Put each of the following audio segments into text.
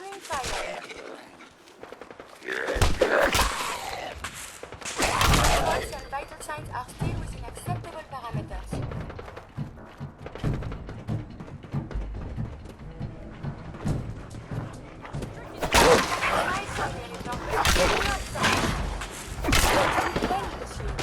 Opening fire. Pulse and vital signs are still within acceptable parameters. Nice one, Daily Doctor. Do not stop. Defend the shield.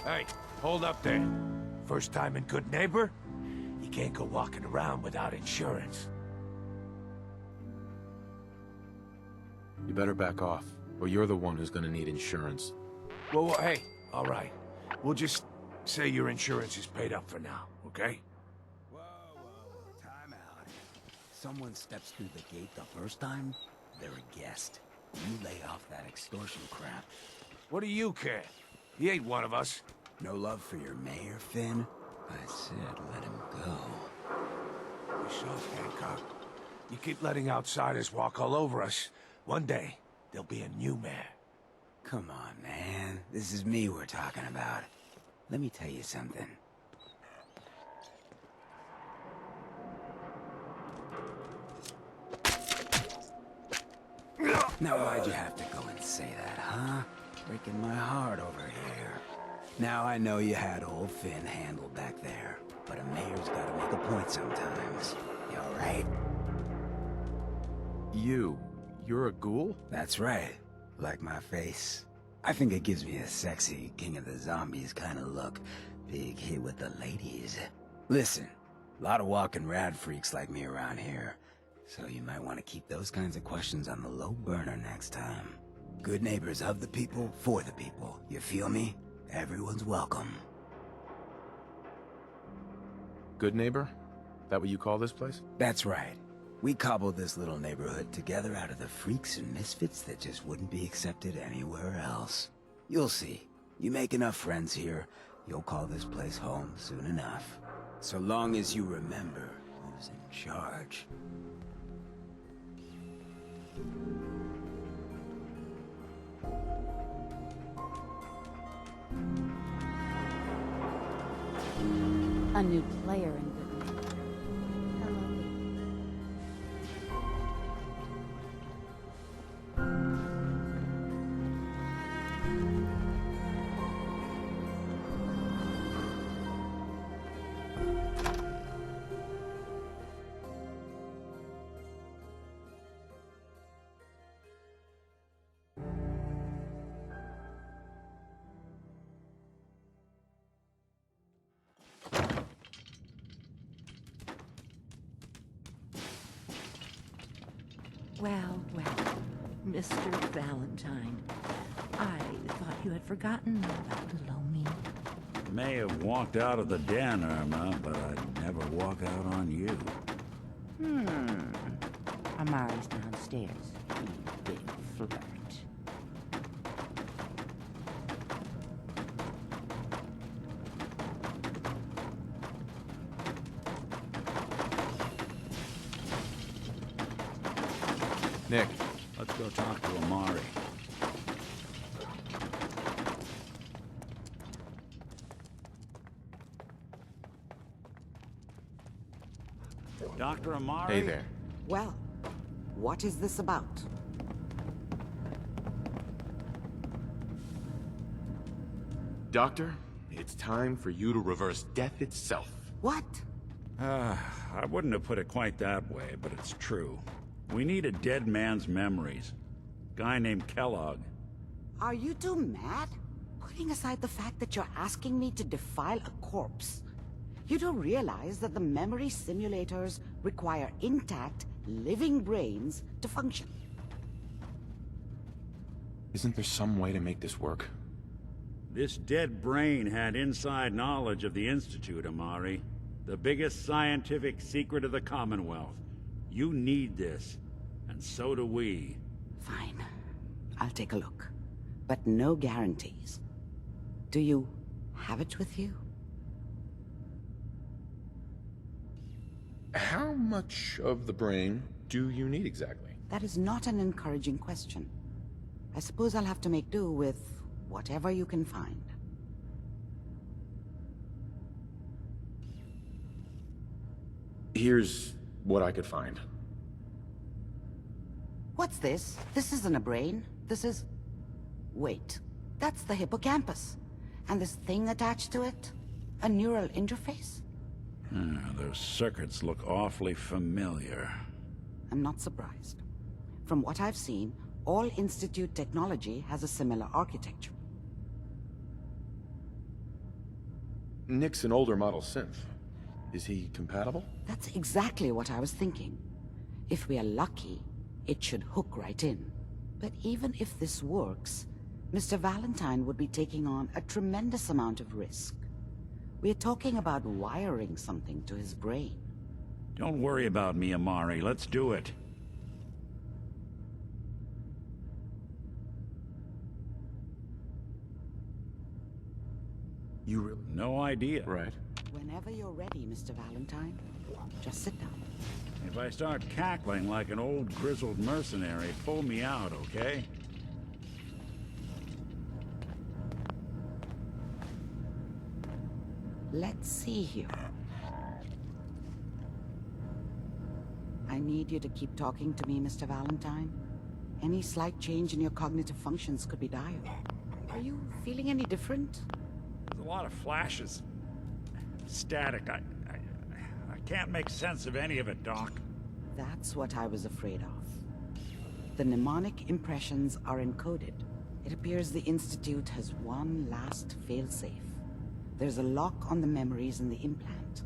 Hey, hold up there. First time in Good Neighbor? You can't go walking around without insurance. You better back off, or you're the one who's gonna need insurance. Well, hey, all right. We'll just say your insurance is paid up for now, okay? Whoa, time out. Someone steps through the gate the first time, they're a guest. You lay off that extortion crap. What do you care? He ain't one of us. No love for your mayor, Finn? I said let him go. Be soft, Hancock. You keep letting outsiders walk all over us. One day, there'll be a new mayor. Come on, man. This is me we're talking about. Let me tell you something. Now why'd you have to go and say that, huh? Breaking my heart over here. Now I know you had old Finn handled back there, but a mayor's gotta make a point sometimes. You alright? You're a ghoul? That's right. Like my face. I think it gives me a sexy King of the Zombies kind of look. Big hit with the ladies. Listen, a lot of walking rad freaks like me around here, so you might want to keep those kinds of questions on the low burner next time. Good neighbors of the people, for the people. You feel me? Everyone's welcome. Good neighbor? That what you call this place? That's right. We cobbled this little neighborhood together out of the freaks and misfits that just wouldn't be accepted anywhere else. You'll see. You make enough friends here, you'll call this place home soon enough. So long as you remember who's in charge. A new player in Good Neighbor. Hello. Well, Mr. Valentine, I thought you had forgotten about little me. May have walked out of the den, Irma, but I'd never walk out on you. Amari's downstairs, you big flirt. Nick. Let's go talk to Amari. Dr. Amari? Hey there. Well, what is this about? Doctor, it's time for you to reverse death itself. What? I wouldn't have put it quite that way, but it's true. We need a dead man's memories. Guy named Kellogg. Are you two mad? Putting aside the fact that you're asking me to defile a corpse, you don't realize that the memory simulators require intact, living brains to function. Isn't there some way to make this work? This dead brain had inside knowledge of the Institute, Amari. The biggest scientific secret of the Commonwealth. You need this, and so do we. Fine. I'll take a look. But no guarantees. Do you have it with you? How much of the brain do you need exactly? That is not an encouraging question. I suppose I'll have to make do with whatever you can find. Here's what I could find. What's this? This isn't a brain. This is... Wait. That's the hippocampus. And this thing attached to it? A neural interface? Those circuits look awfully familiar. I'm not surprised. From what I've seen, all Institute technology has a similar architecture. Nick's an older model synth. Is he compatible? That's exactly what I was thinking. If we are lucky, it should hook right in. But even if this works, Mr. Valentine would be taking on a tremendous amount of risk. We're talking about wiring something to his brain. Don't worry about me, Amari. Let's do it. You really... No idea. Right. Whenever you're ready, Mr. Valentine, just sit down. If I start cackling like an old grizzled mercenary, pull me out, okay? Let's see here. I need you to keep talking to me, Mr. Valentine. Any slight change in your cognitive functions could be dire. Are you feeling any different? There's a lot of flashes. Static. I can't make sense of any of it, Doc. That's what I was afraid of. The mnemonic impressions are encoded. It appears the Institute has one last failsafe. There's a lock on the memories in the implant.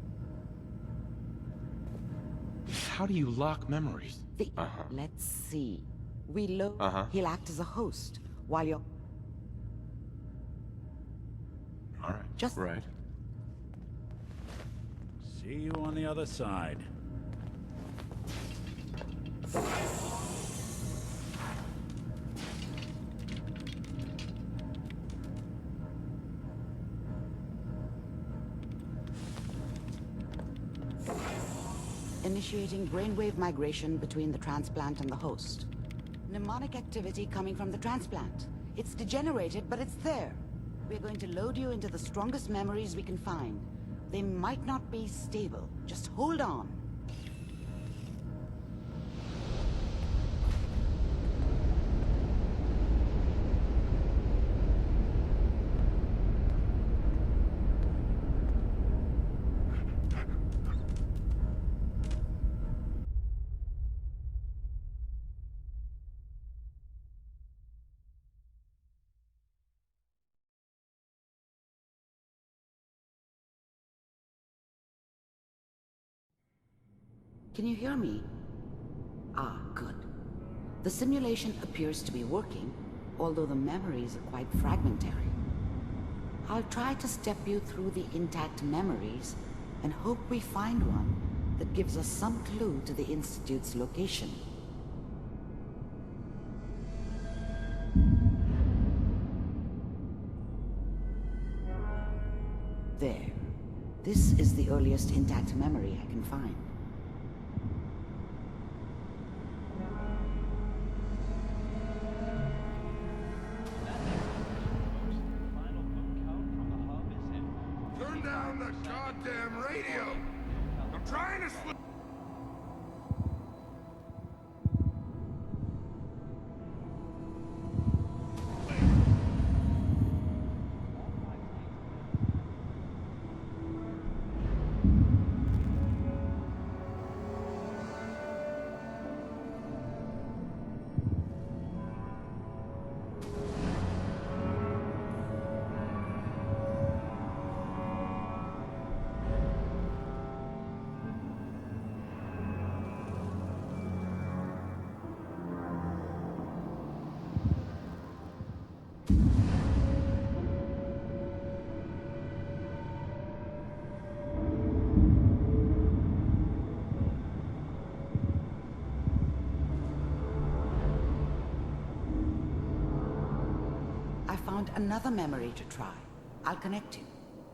How do you lock memories? Let's see. We load. He'll act as a host while you're... All right. Just... Right. See you on the other side. Initiating brainwave migration between the transplant and the host. Mnemonic activity coming from the transplant. It's degenerated, but it's there. We're going to load you into the strongest memories we can find. They might not be stable. Just hold on. Can you hear me? Ah, good. The simulation appears to be working, although the memories are quite fragmentary. I'll try to step you through the intact memories and hope we find one that gives us some clue to the Institute's location. There. This is the earliest intact memory I can find. Turn down the goddamn radio! I'm trying to sleep. found another memory to try. I'll connect you.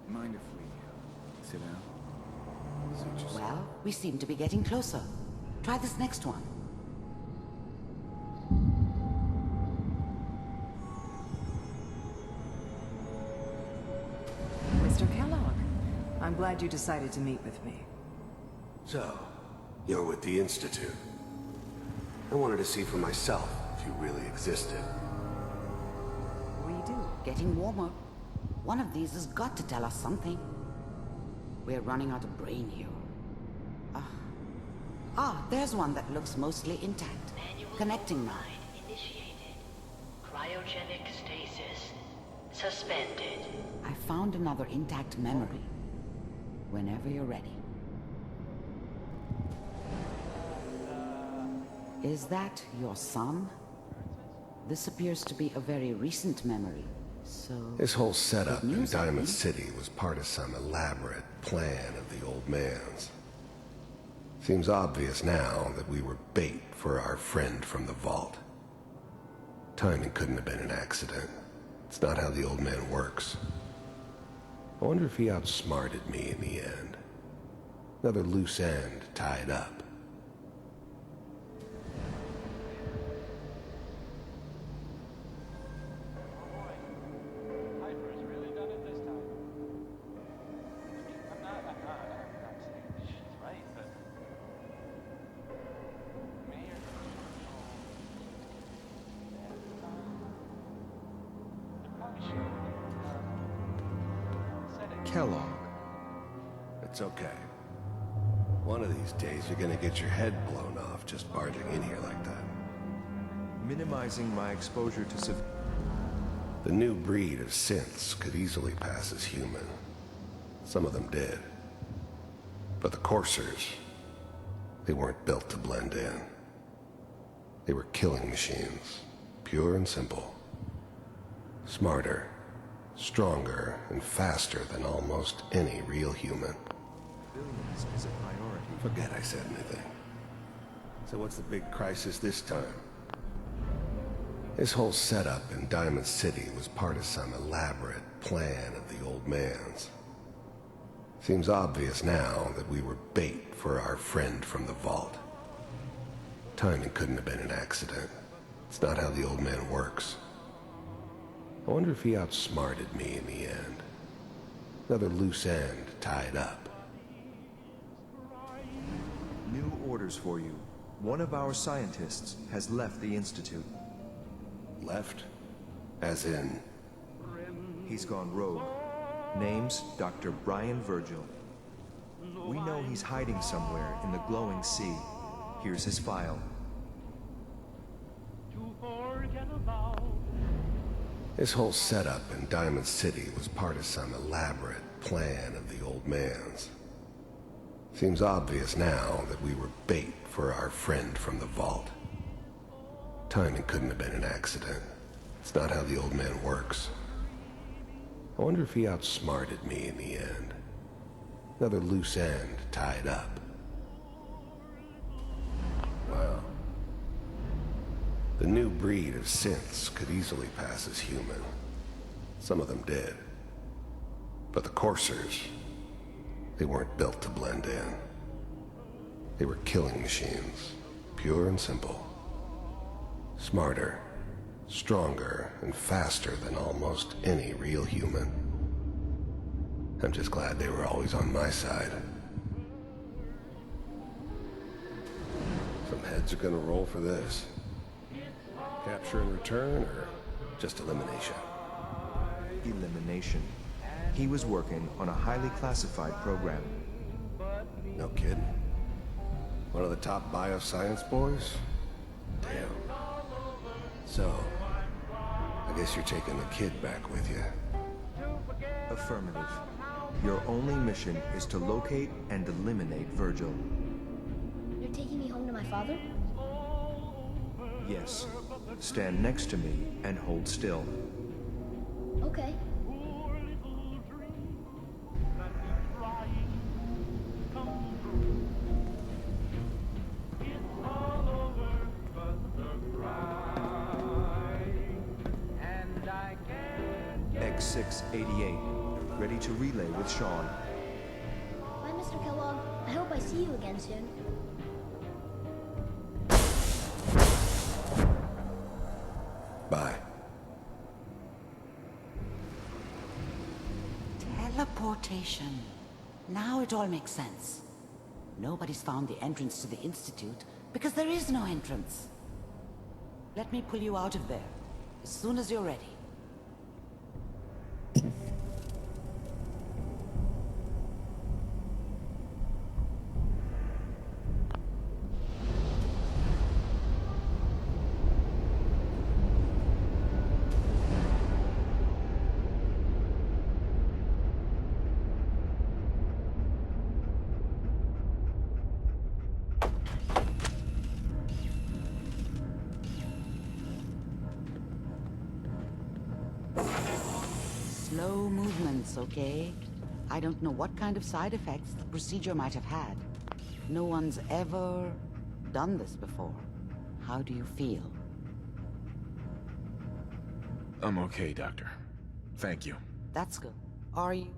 Mind if we sit down? Suit yourself. Well, we seem to be getting closer. Try this next one. Mr. Kellogg, I'm glad you decided to meet with me. So, you're with the Institute. I wanted to see for myself if you really existed. We do. Getting warmer. One of these has got to tell us something. We're running out of brain here. There's one that looks mostly intact. Connecting now. Initiated. Cryogenic stasis. Suspended. I found another intact memory. Whenever you're ready. Is that your son? This appears to be a very recent memory, so... This whole setup Good in news, I Diamond think. City was part of some elaborate plan of the old man's. Seems obvious now that we were bait for our friend from the vault. Timing couldn't have been an accident. It's not how the old man works. I wonder if he outsmarted me in the end. Another loose end tied up. Kellogg. It's okay. One of these days you're gonna get your head blown off just barging in here like that. Minimizing my exposure to The new breed of synths could easily pass as human. Some of them did. But the coursers, they weren't built to blend in. They were killing machines, pure and simple. Smarter, stronger, and faster than almost any real human. billions is a priority. Forget I said anything. So what's the big crisis this time? This whole setup in Diamond City was part of some elaborate plan of the old man's. Seems obvious now that we were bait for our friend from the vault. Timing couldn't have been an accident. It's not how the old man works. I wonder if he outsmarted me in the end. Another loose end tied up. New orders for you. One of our scientists has left the Institute. Left? As in... He's gone rogue. Name's Dr. Brian Virgil. We know he's hiding somewhere in the glowing sea. Here's his file. This whole setup in Diamond City was part of some elaborate plan of the old man's. Seems obvious now that we were bait for our friend from the vault. Timing couldn't have been an accident. It's not how the old man works. I wonder if he outsmarted me in the end. Another loose end tied up. Wow. The new breed of synths could easily pass as human. Some of them did. But the coursers, they weren't built to blend in. They were killing machines, pure and simple. Smarter, stronger, and faster than almost any real human. I'm just glad they were always on my side. Some heads are gonna roll for this. Capture and return, or just elimination? Elimination. He was working on a highly classified program. No kidding. One of the top bioscience boys? Damn. So, I guess you're taking the kid back with you. Affirmative. Your only mission is to locate and eliminate Virgil. You're taking me home to my father? Yes. Stand next to me and hold still. Okay. 88. Ready to relay with Sean. Bye, Mr. Kellogg. I hope I see you again soon. Bye. Teleportation. Now it all makes sense. Nobody's found the entrance to the Institute because there is no entrance. Let me pull you out of there as soon as you're ready. Slow movements, okay? I don't know what kind of side effects the procedure might have had. No one's ever done this before. How do you feel? I'm okay, Doctor. Thank you. That's good. Are you?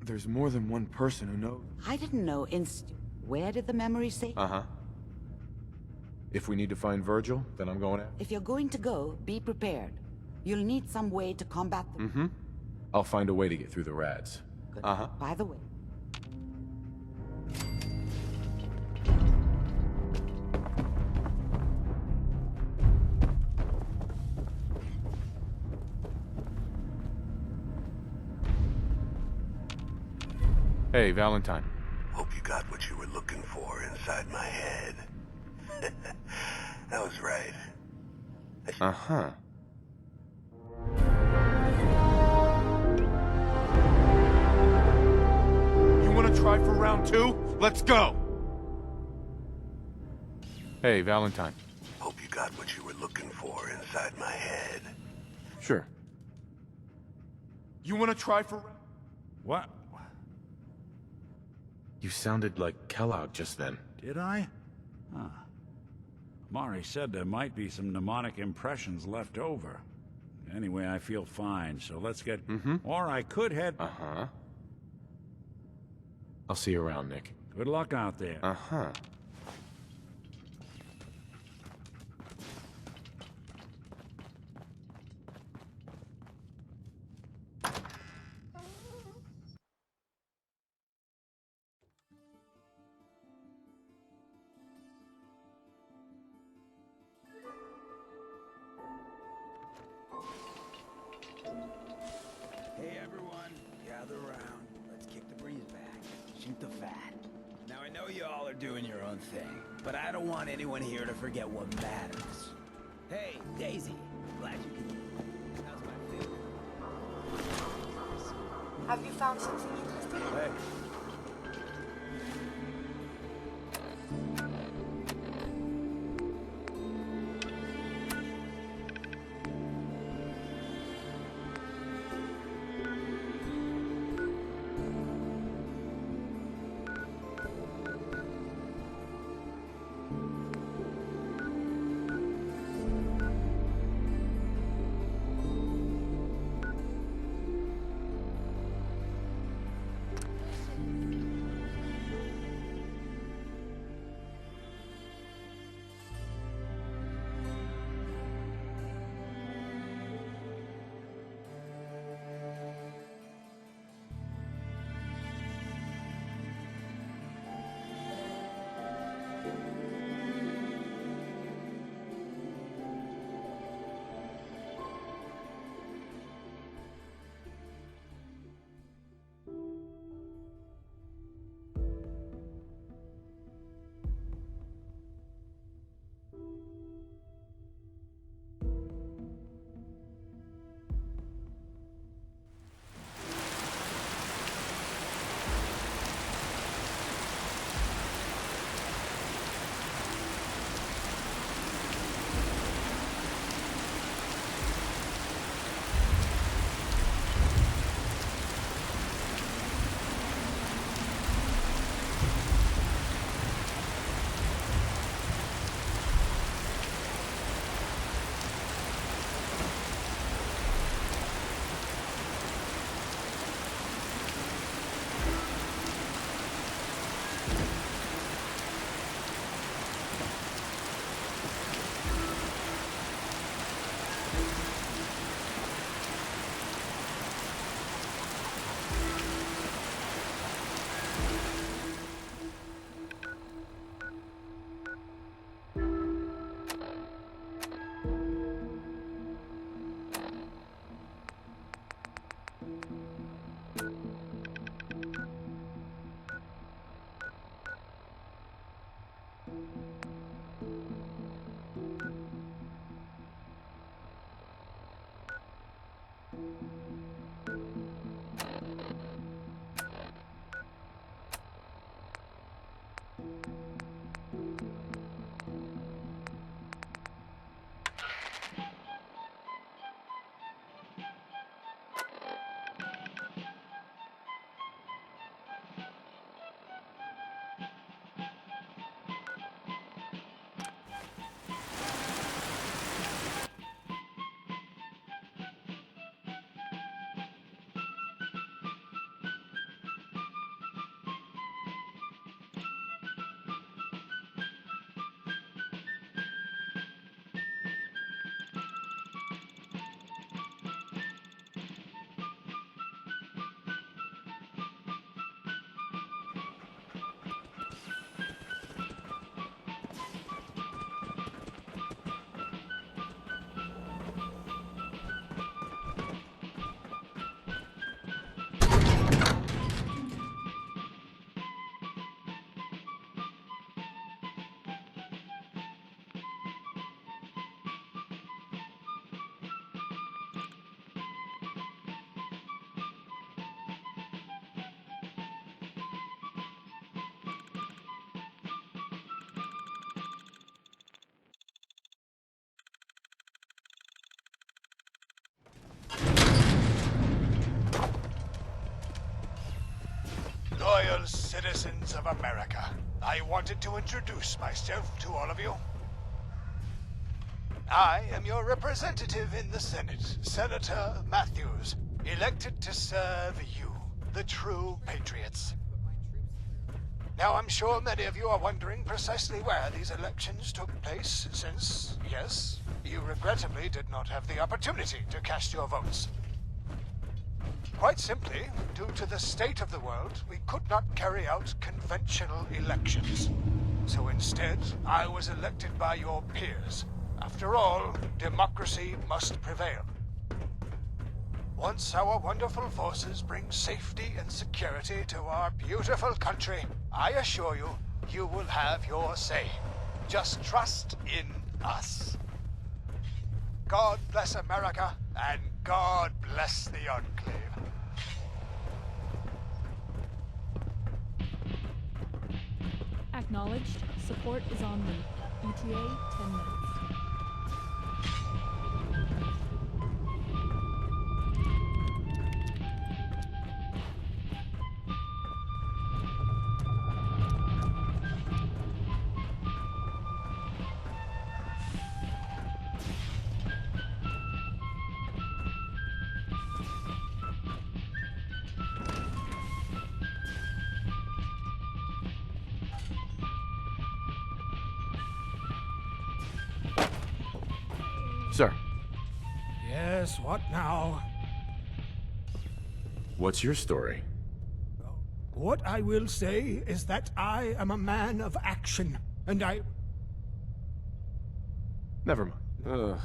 There's more than one person who knows. I didn't know Where did the memory say? Uh-huh. If we need to find Virgil, then I'm going out. If you're going to go, be prepared. You'll need some way to combat them. Mm-hmm. I'll find a way to get through the rads. Good. Uh-huh. By the way, Hey, Valentine. Hope you got what you were looking for inside my head. That was right. Uh-huh. You want to try for round 2? Let's go! Hey, Valentine. Hope you got what you were looking for inside my head. Sure. You want to try for... What? You sounded like Kellogg just then. Did I? Huh. Mari said there might be some mnemonic impressions left over. Anyway, I feel fine, so let's get... Mm-hmm. Or I could head... Uh-huh. I'll see you around, Nick. Good luck out there. Uh-huh. Hey everyone, gather around. Let's kick the breeze back. Shoot the fat. Now I know you all are doing your own thing, but I don't want anyone here to forget what matters. Hey, Daisy. Glad you can... How's my favorite? Have you found something interesting? Hey. Loyal citizens of America, I wanted to introduce myself to all of you. I am your representative in the Senate, Senator Matthews, elected to serve you, the true patriots. Now, I'm sure many of you are wondering precisely where these elections took place, since, yes, you regrettably did not have the opportunity to cast your votes. Quite simply, due to the state of the world, we could not carry out conventional elections. So instead, I was elected by your peers. After all, democracy must prevail. Once our wonderful forces bring safety and security to our beautiful country, I assure you, you will have your say. Just trust in us. God bless America, and God bless the Enclave. Acknowledged. Support is en route. ETA 10 minutes. Sir. Yes, what now? What's your story? What I will say is that I am a man of action, and I... Never mind. Ugh.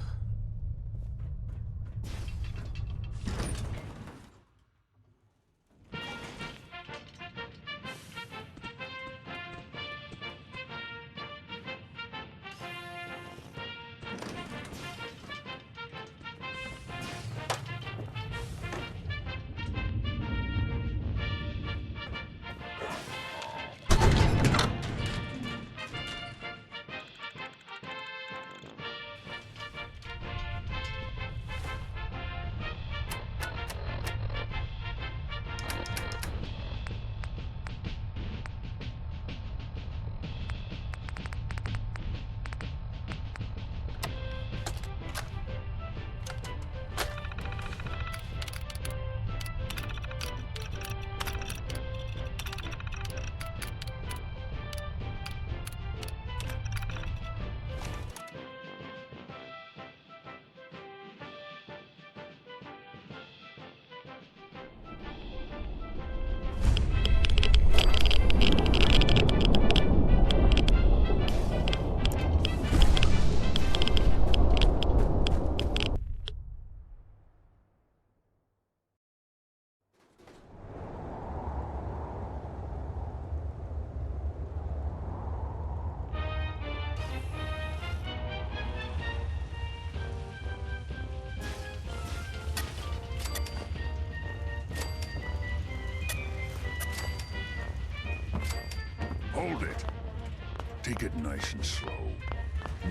Take it nice and slow.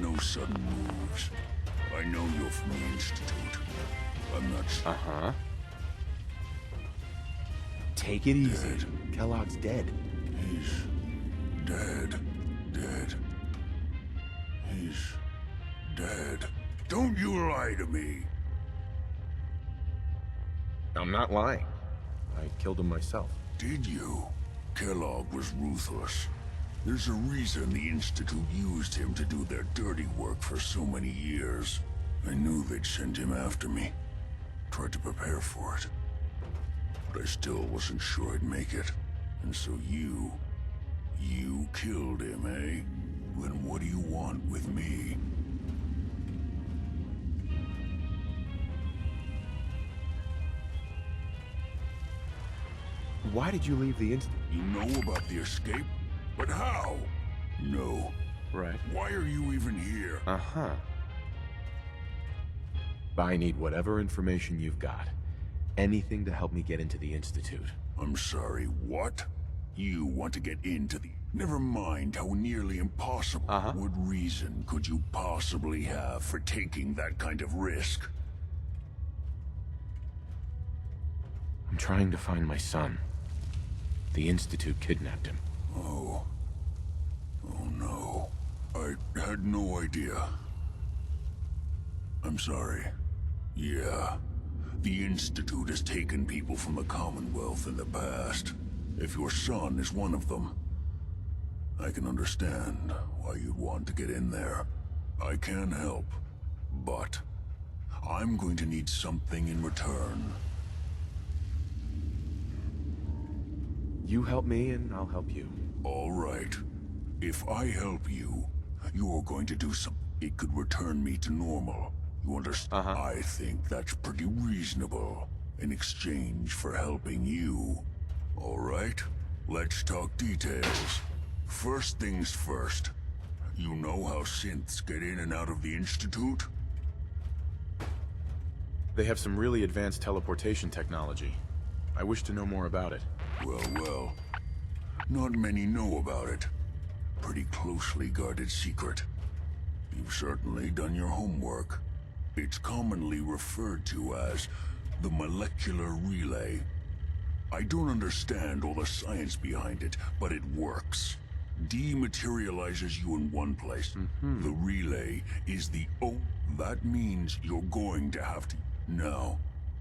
No sudden moves. I know you're from the Institute. I'm not... Uh-huh. Take it easy. Kellogg's dead. He's dead. Dead. He's dead. Don't you lie to me. I'm not lying. I killed him myself. Did you? Kellogg was ruthless. There's a reason the Institute used him to do their dirty work for so many years. I knew they'd send him after me. Tried to prepare for it. But I still wasn't sure I'd make it. And so you killed him, eh? Then what do you want with me? Why did you leave the Institute? You know about the escape? But how? No. Right. Why are you even here? Uh-huh. I need whatever information you've got. Anything to help me get into the Institute. I'm sorry, what? You want to get into the... Never mind how nearly impossible. What reason could you possibly have for taking that kind of risk? I'm trying to find my son. The Institute kidnapped him. Oh. Oh no. I had no idea. I'm sorry. Yeah. The Institute has taken people from the Commonwealth in the past. If your son is one of them, I can understand why you'd want to get in there. I can help, but I'm going to need something in return. You help me and I'll help you. All right. If I help you, you're going to do something. It could return me to normal. You understand? I think that's pretty reasonable in exchange for helping you. All right? Let's talk details. First things first. You know how synths get in and out of the Institute? They have some really advanced teleportation technology. I wish to know more about it. Well. Not many know about it. Pretty closely guarded secret. You've certainly done your homework. It's commonly referred to as the molecular relay. I don't understand all the science behind it, but it works. Dematerializes you in one place. The relay is the... Oh, that means you're going to have to... Now,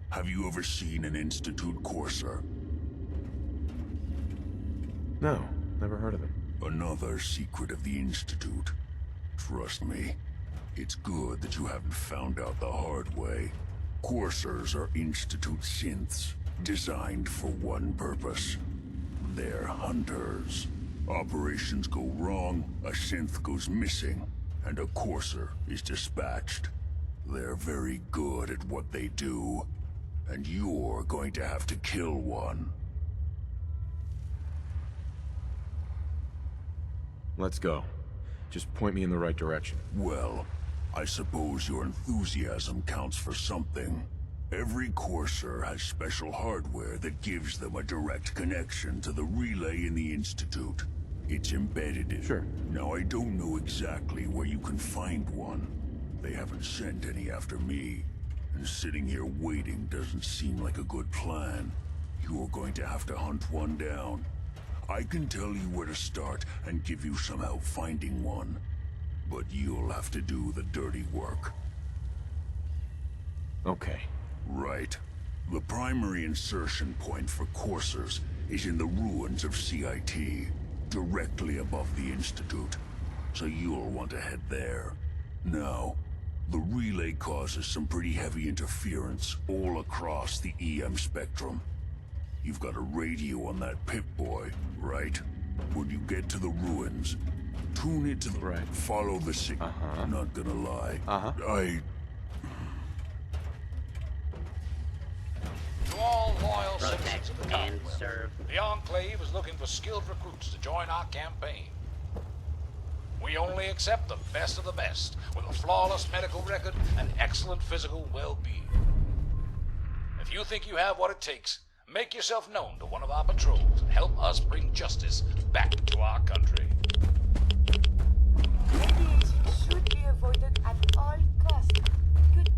have you ever seen an Institute Courser? No, never heard of them. Another secret of the Institute. Trust me, it's good that you haven't found out the hard way. Coursers are Institute synths, designed for one purpose. They're hunters. Operations go wrong, a synth goes missing, and a Courser is dispatched. They're very good at what they do, and you're going to have to kill one. Let's go. Just point me in the right direction. Well, I suppose your enthusiasm counts for something. Every Courser has special hardware that gives them a direct connection to the relay in the Institute. It's embedded in... Sure. Now, I don't know exactly where you can find one. They haven't sent any after me. And sitting here waiting doesn't seem like a good plan. You're going to have to hunt one down. I can tell you where to start and give you some help finding one. But you'll have to do the dirty work. Okay. Right. The primary insertion point for Coursers is in the ruins of CIT, directly above the Institute. So you'll want to head there. Now, the relay causes some pretty heavy interference all across the EM spectrum. You've got a radio on that Pip-Boy, right? When you get to the ruins, tune it to the... Right. Follow the signal. Not gonna lie. To all loyal citizens of the Commonwealth, the Enclave is looking for skilled recruits to join our campaign. We only accept the best of the best, with a flawless medical record and excellent physical well-being. If you think you have what it takes, make yourself known to one of our patrols and help us bring justice back to our country. Radiation should be avoided at all costs. Good.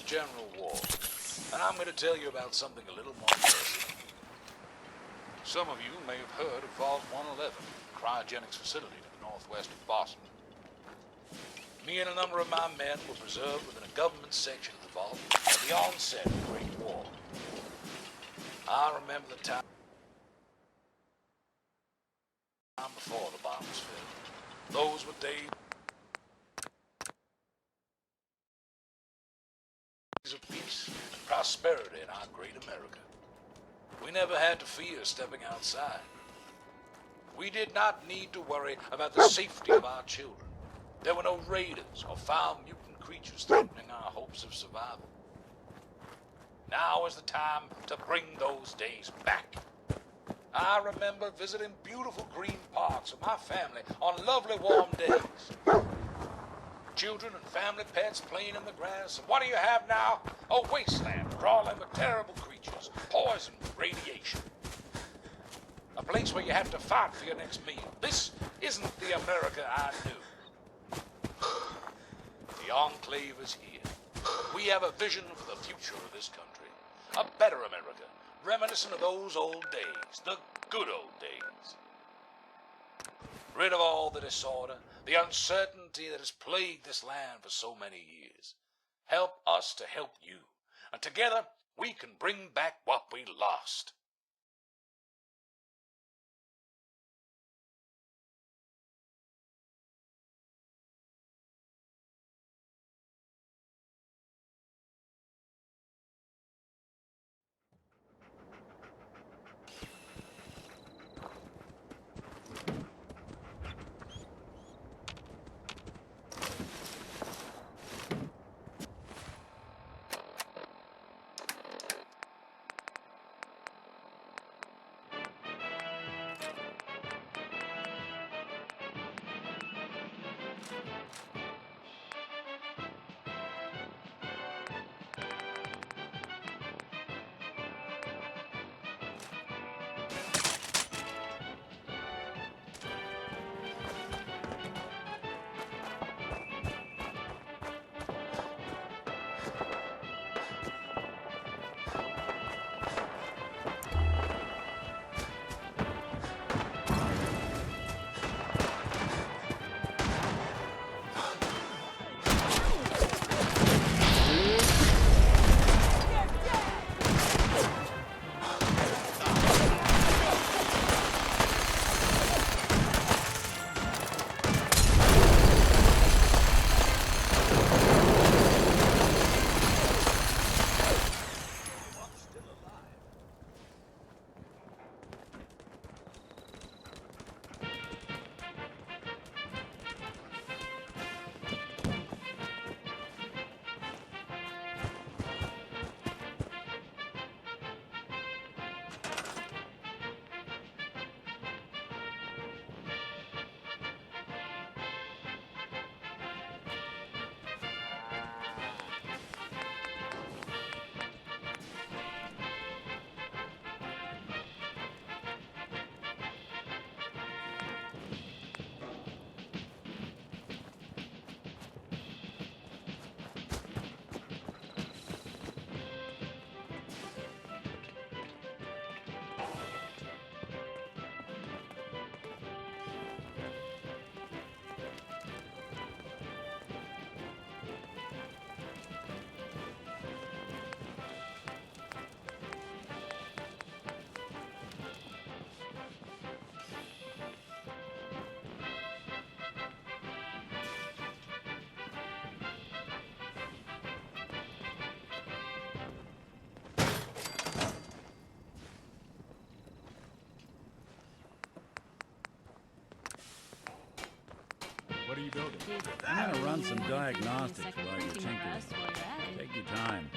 General War, and I'm going to tell you about something a little more personal. Some of you may have heard of Vault 111, a cryogenics facility to the northwest of Boston. Me and a number of my men were preserved within a government section of the vault at the onset of the Great War. I remember the time before the bombs fell. Those were days of peace and prosperity in our great America. We never had to fear stepping outside. We did not need to worry about the safety of our children. There were no raiders or foul mutant creatures threatening our hopes of survival. Now is the time to bring those days back. I remember visiting beautiful green parks with my family on lovely warm days. Children and family pets playing in the grass. And what do you have now? A wasteland crawling with terrible creatures, poison, radiation. A place where you have to fight for your next meal. This isn't the America I knew. The Enclave is here. We have a vision for the future of this country. A better America, reminiscent of those old days, the good old days. Rid of all the disorder, the uncertainty that has plagued this land for so many years. Help us to help you, and together we can bring back what we lost. What are you building? I'm gonna run some diagnostics while you're tinkering. Take your time.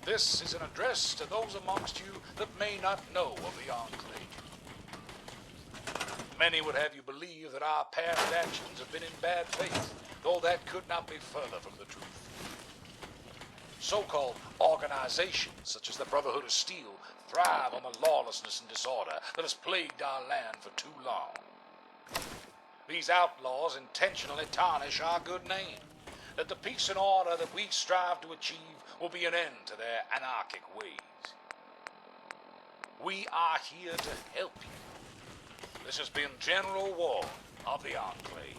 This is an address to those amongst you that may not know of the Enclave. Many would have you believe that our past actions have been in bad faith, though that could not be further from the truth. So-called organizations, such as the Brotherhood of Steel, thrive on the lawlessness and disorder that has plagued our land for too long. These outlaws intentionally tarnish our good name, that the peace and order that we strive to achieve will be an end to their anarchic ways. We are here to help you. This has been General Ward of the Enclave.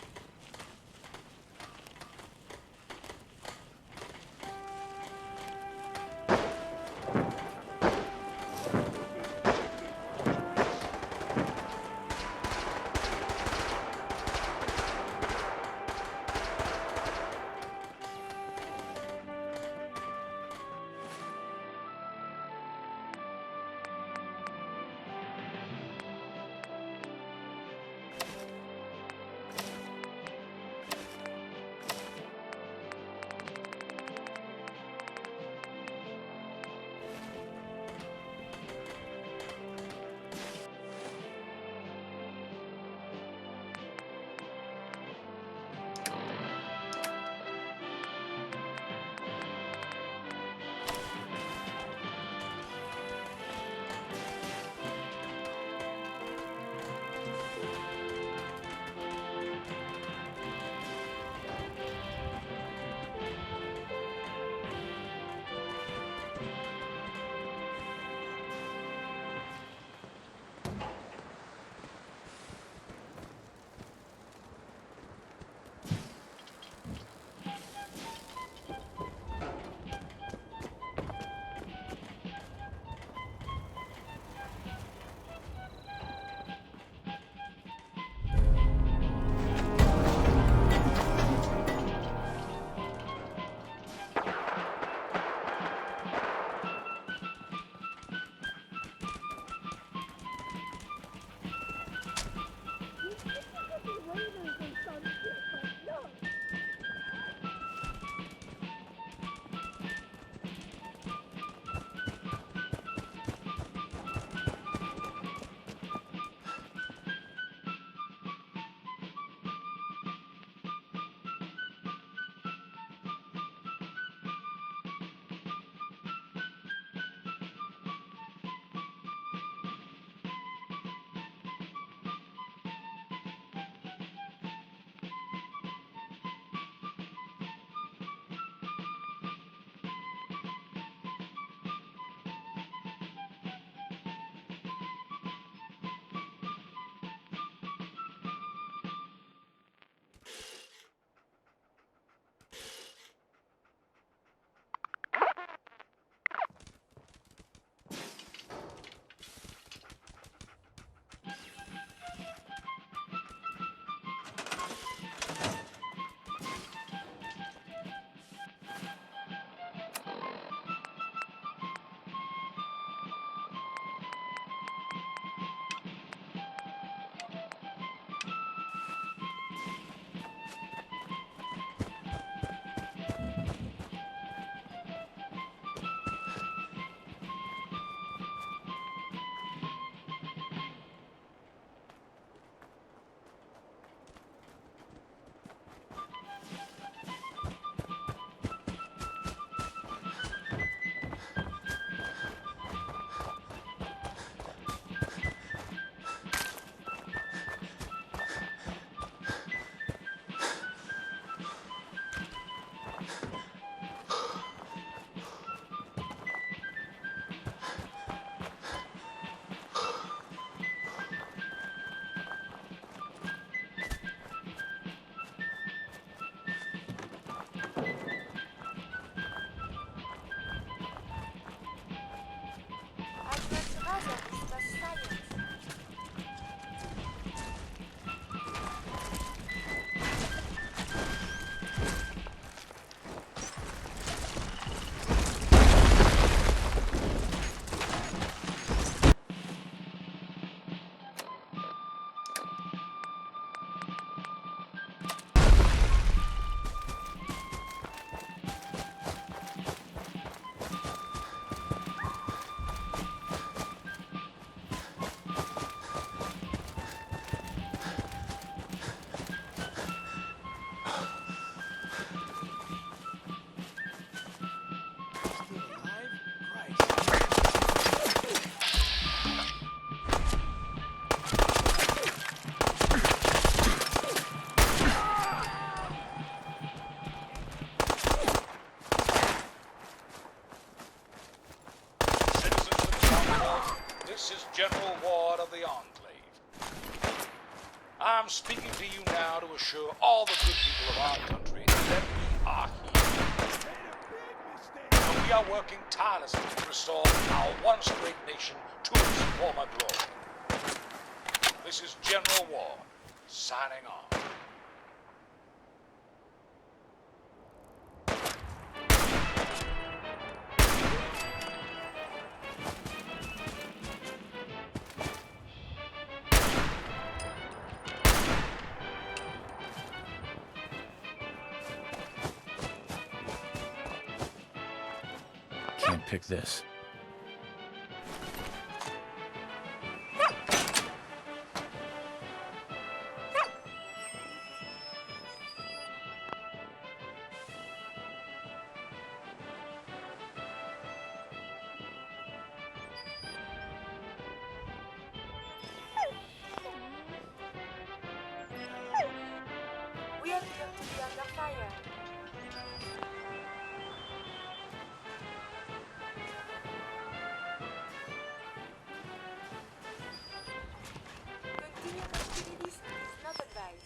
This is General Ward of the Enclave. I'm speaking to you now to assure all the good people of our country that we are here. And we are working tirelessly to restore our once great nation to its former glory. This is General Ward, signing on. Can't pick this. We are going to be under fire. Continuous hostilities is not advised.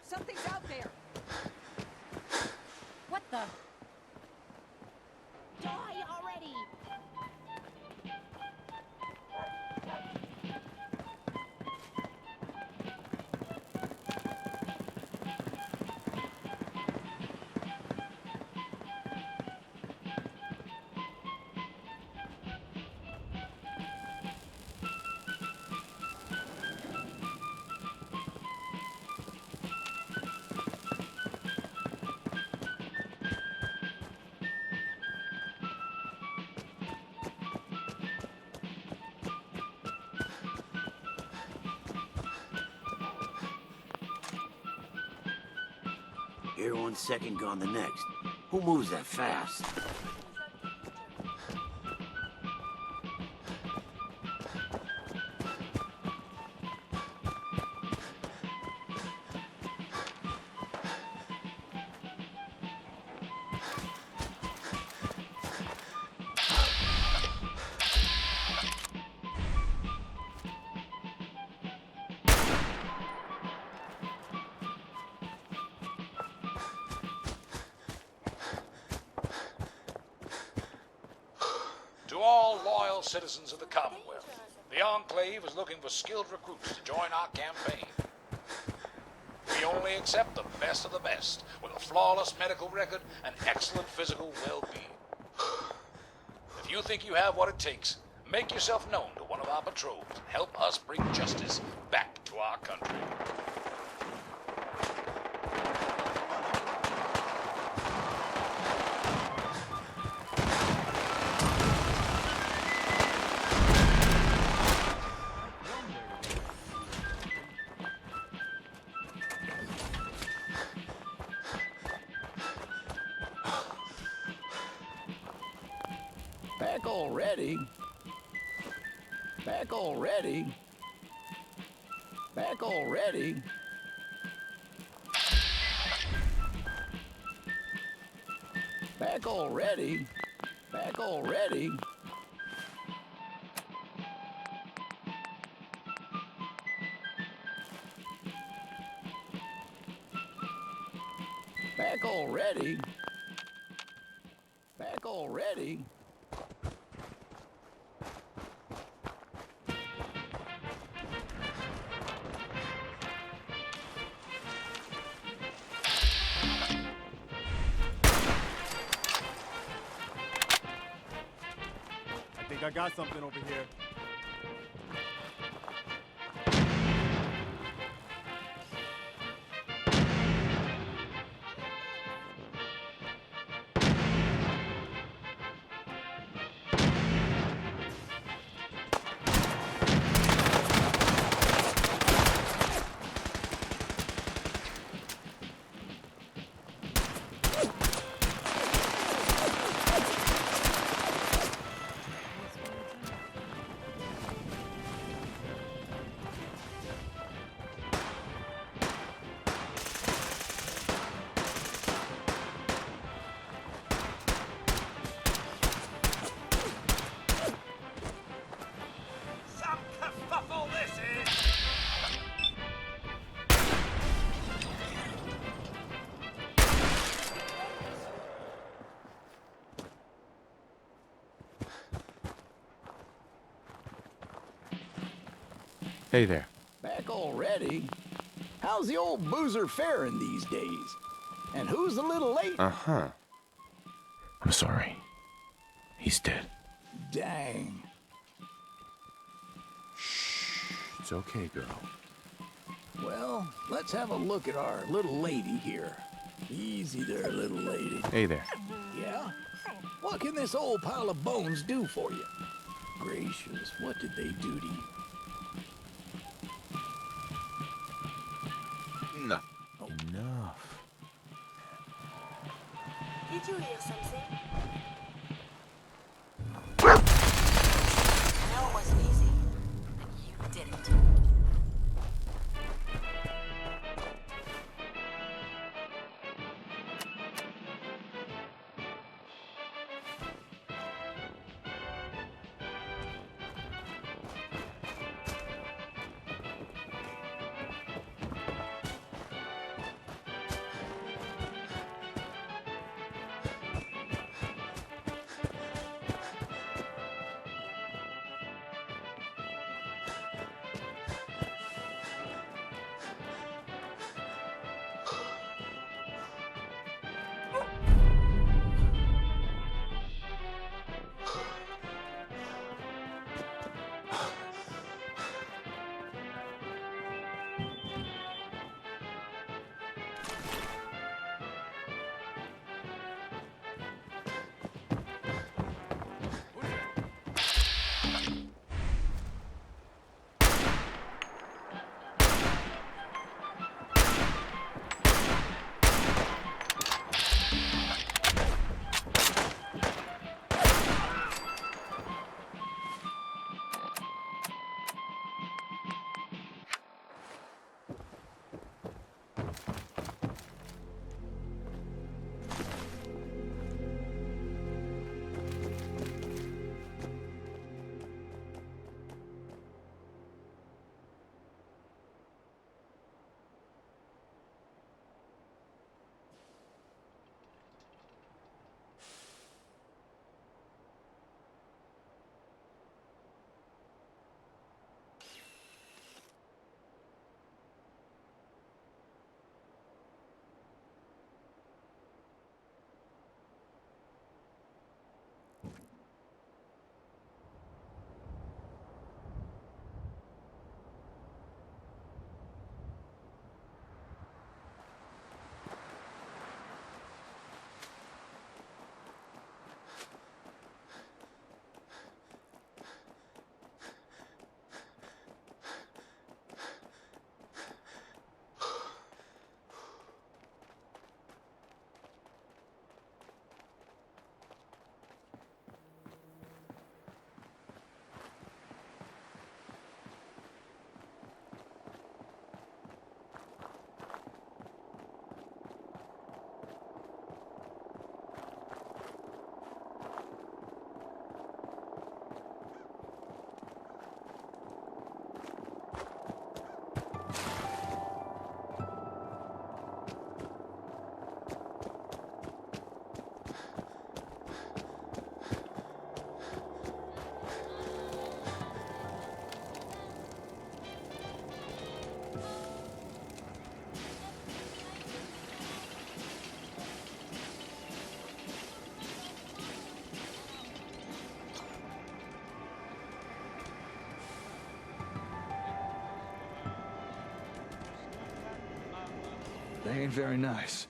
Something's out there. What the? Die already! Here 1 second, gone the next. Who moves that fast? To all loyal citizens of the Commonwealth, the Enclave is looking for skilled recruits to join our campaign. We only accept the best of the best, with a flawless medical record and excellent physical well-being. If If you think you have what it takes, make yourself known to one of our patrols and help us bring justice back to our country. Back already? Back already? Back already? Back already? Back already? Back already? Back already? I got something over here. Hey there. Back already? How's the old boozer faring these days? And who's a little late? Uh-huh. I'm sorry. He's dead. Dang. Shh. It's okay, girl. Well, let's have a look at our little lady here. Easy there, little lady. Hey there. Yeah? What can this old pile of bones do for you? Gracious, what did they do to you? Enough. Enough. Did you hear something? No, it wasn't easy. But you did it. They ain't very nice.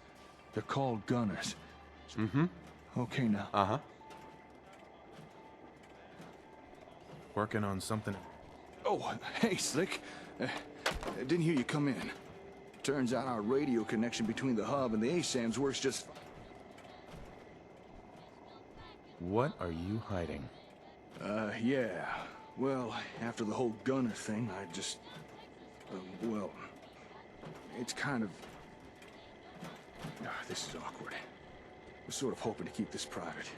They're called gunners. Mm-hmm. Okay now. Uh-huh. Working on something. Oh, hey, Slick. Didn't hear you come in. Turns out our radio connection between the hub and the ASAMs works just... What are you hiding? Yeah. Well, after the whole gunner thing, I just... well... It's kind of... this is awkward. I was sort of hoping to keep this private.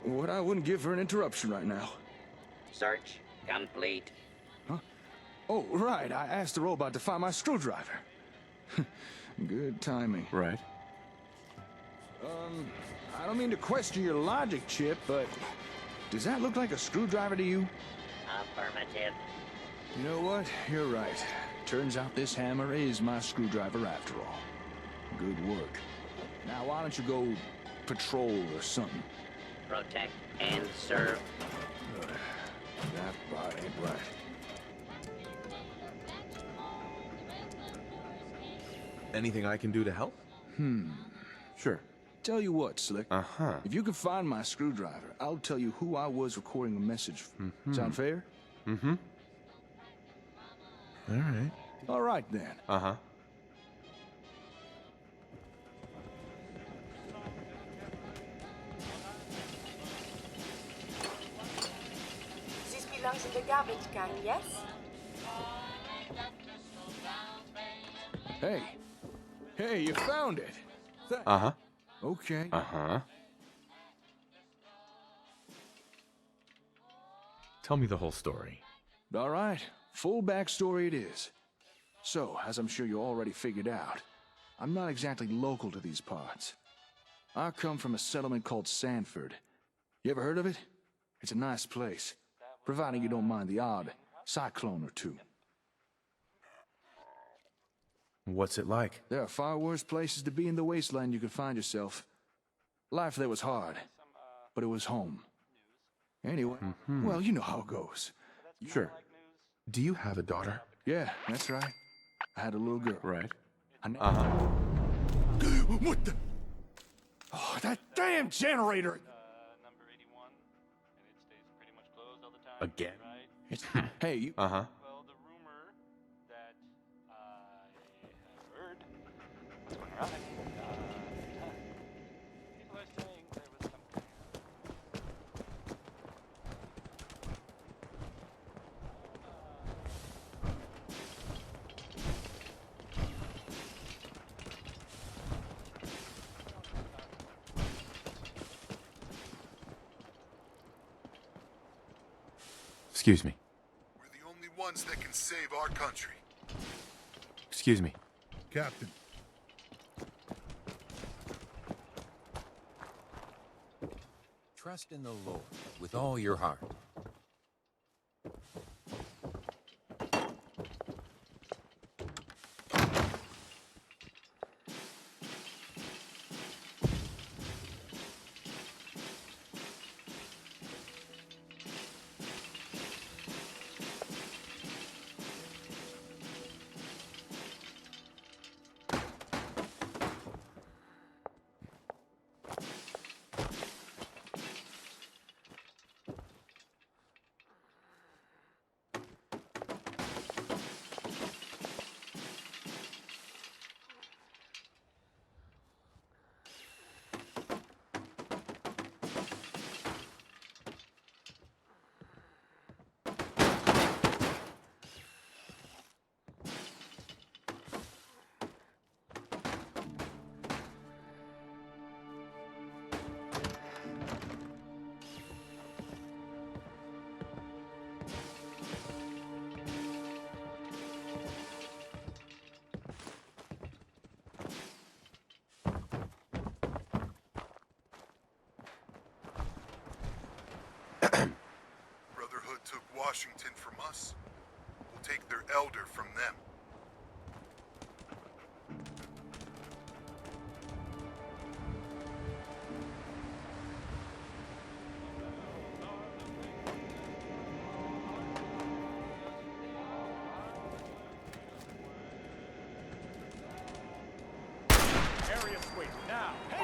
What I wouldn't give for an interruption right now. Search complete. Huh? Oh, right. I asked the robot to find my screwdriver. Good timing. Right. I don't mean to question your logic, Chip, but... does that look like a screwdriver to you? Affirmative. You know what? You're right. Turns out this hammer is my screwdriver after all. Good work. Now, why don't you go patrol or something? Protect and serve. That part ain't right. Anything I can do to help? Sure. Tell you what, Slick. Uh-huh. If you can find my screwdriver, I'll tell you who I was recording a message from. Sound fair? Mm-hmm. All right. All right, then. Uh-huh. This belongs in the garbage can, yes? Hey. Hey, you found it. Uh-huh. Okay. Uh-huh. Tell me the whole story. All right. Full backstory it is. So, as I'm sure you already figured out, I'm not exactly local to these parts. I come from a settlement called Sanford. You ever heard of it? It's a nice place, providing you don't mind the odd cyclone or two. What's it like? There are far worse places to be in the wasteland you could find yourself. Life there was hard, but it was home. Anyway, well, you know how it goes. Sure. Do you have a daughter? Yeah, that's right. I had a little girl. Right. Uh-huh. What the? Oh, that damn generator! Again? Hey, you... Uh-huh. Well, the rumor that I heard going around, people are saying there was something. Excuse me. We're the only ones that can save our country. Excuse me. Captain. Trust in the Lord with all your heart. Brotherhood took Washington from us. We'll take their elder from them.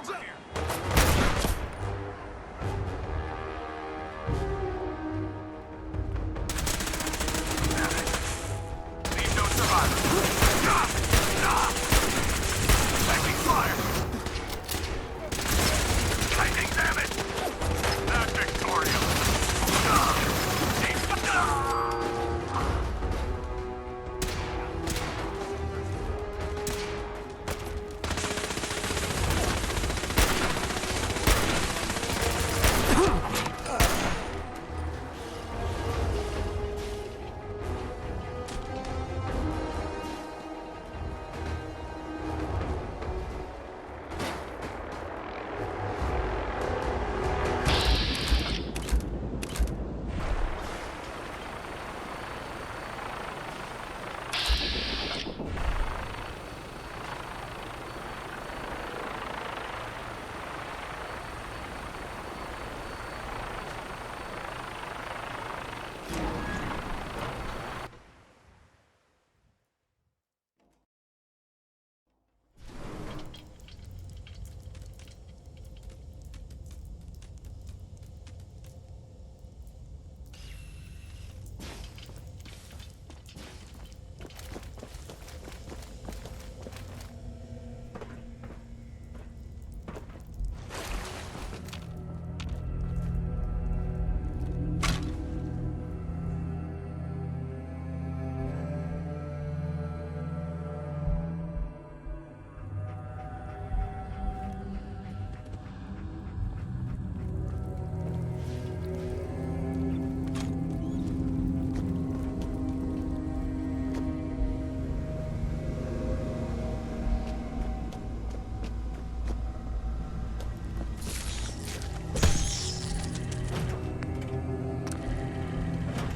over here! Leave no survivors. Taking fire! Lightning damage! Not victorious!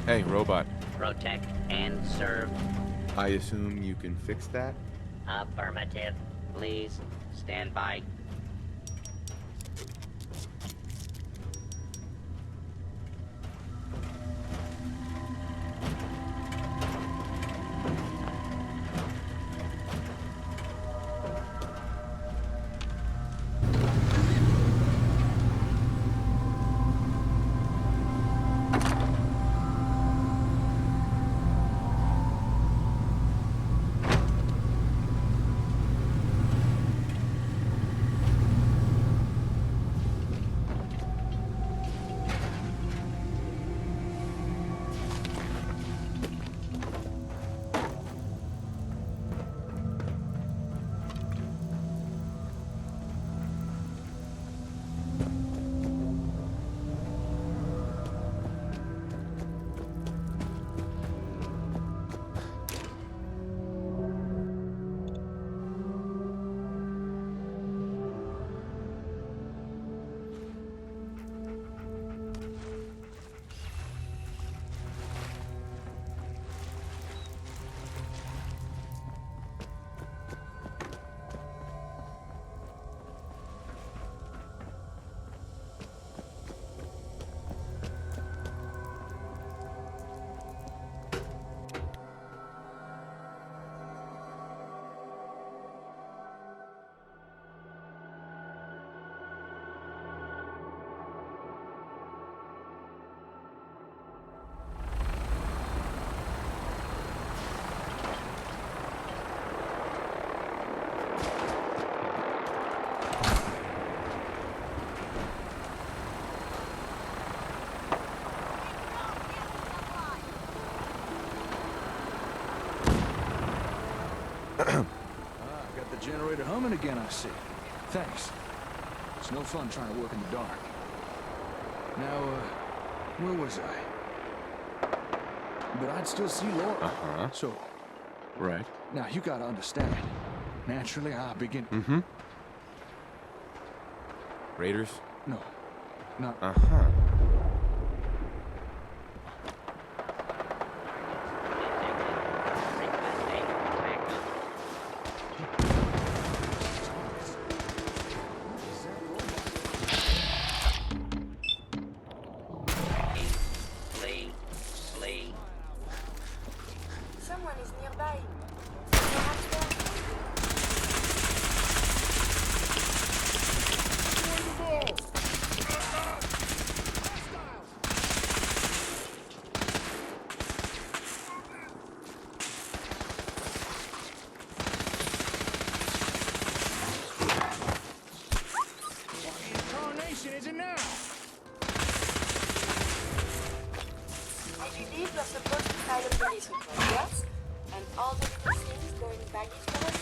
Hey, robot. Protect and serve. I assume you can fix that? Affirmative. Please stand by. Got the generator humming again, I see. Thanks. It's no fun trying to work in the dark. Now, where was I? But I'd still see Laura. Uh-huh. So... Right. Now, you gotta understand. Naturally, I begin... Mm-hmm. Raiders? No. Not... Uh-huh. Someone is nearby. mission isn't now! I believe you're supposed to file a police report, yes? And all the little things going baggage for us?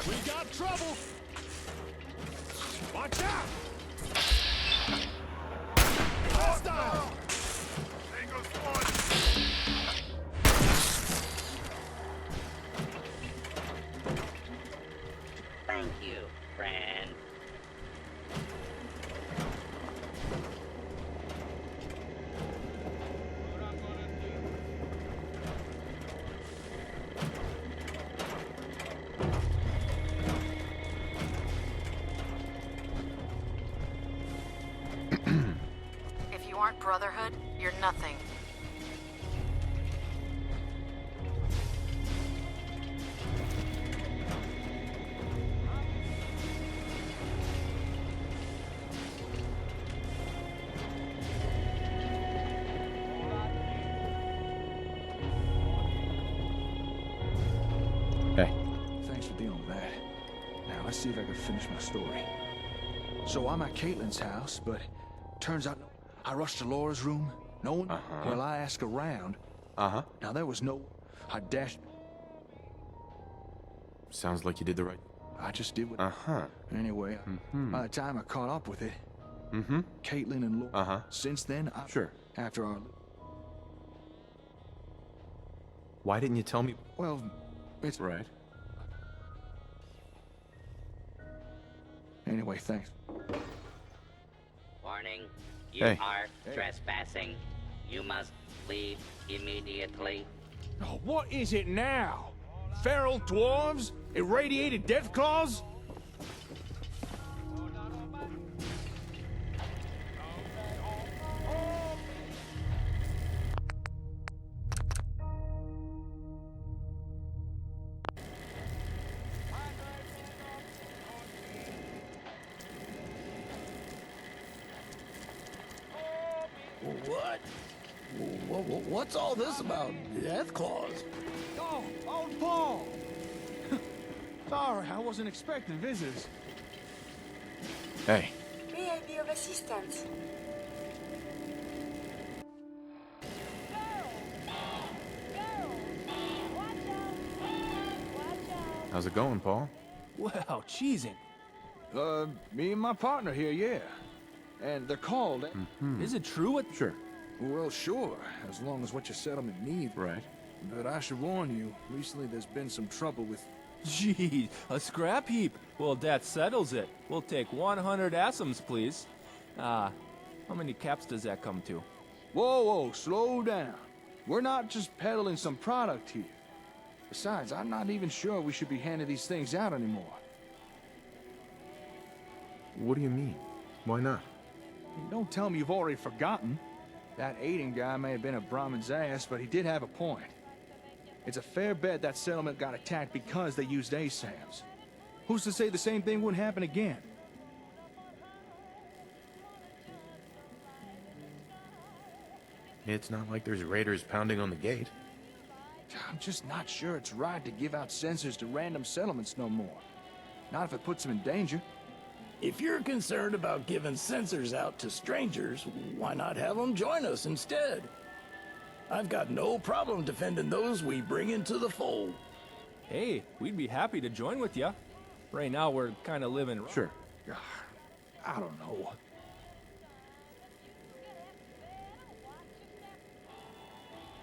We got trouble! Watch out! Hostile! Thank you, friend. If you aren't Brotherhood, you're nothing. Hey. Thanks for dealing with that. Now, let's see if I can finish my story. So I'm at Caitlin's house, but turns out I rushed to Laura's room. No one? Well, I asked around. Now, there was no... I dashed... Sounds like you did the right... I just did what... Anyway, by the time I caught up with it... Caitlin and Laura... Since then, I... Sure. After our... Why didn't you tell me? Well, it's... Right. Anyway, thanks. Warning, you are trespassing. You must leave immediately. Oh, what is it now? Feral dwarves? Irradiated death claws? What's all this about? Death claws? Oh, old Paul! Sorry, I wasn't expecting visitors. Hey. May I be of assistance? How's it going, Paul? Well, cheesing. Me and my partner here, yeah. And they're called... Is it true what... Sure. Well, sure, as long as what your settlement needs. Right. But I should warn you, recently there's been some trouble with... Gee, a scrap heap. Well, that settles it. We'll take 100 ASMs, please. How many caps does that come to? Whoa, slow down. We're not just peddling some product here. Besides, I'm not even sure we should be handing these things out anymore. What do you mean? Why not? Don't tell me you've already forgotten. That Aiden guy may have been a Brahmin's ass, but he did have a point. It's a fair bet that settlement got attacked because they used ASAMs. Who's to say the same thing wouldn't happen again? It's not like there's raiders pounding on the gate. I'm just not sure it's right to give out sensors to random settlements no more. Not if it puts them in danger. If you're concerned about giving sensors out to strangers, why not have them join us instead? I've got no problem defending those we bring into the fold. Hey, we'd be happy to join with you. Right now, we're kind of living... Sure. I don't know.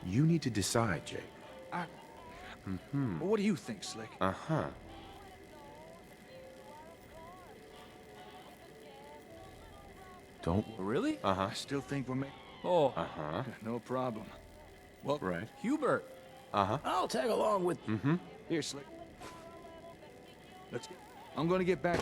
You need to decide, Jake. What do you think, Slick? Uh-huh. Don't... Really? Uh-huh. I still think we're making... Oh. Uh-huh. No problem. Well, right. Hubert. Uh-huh. I'll tag along with... Mm-hmm. Here, Slick. Let's get... I'm gonna get back...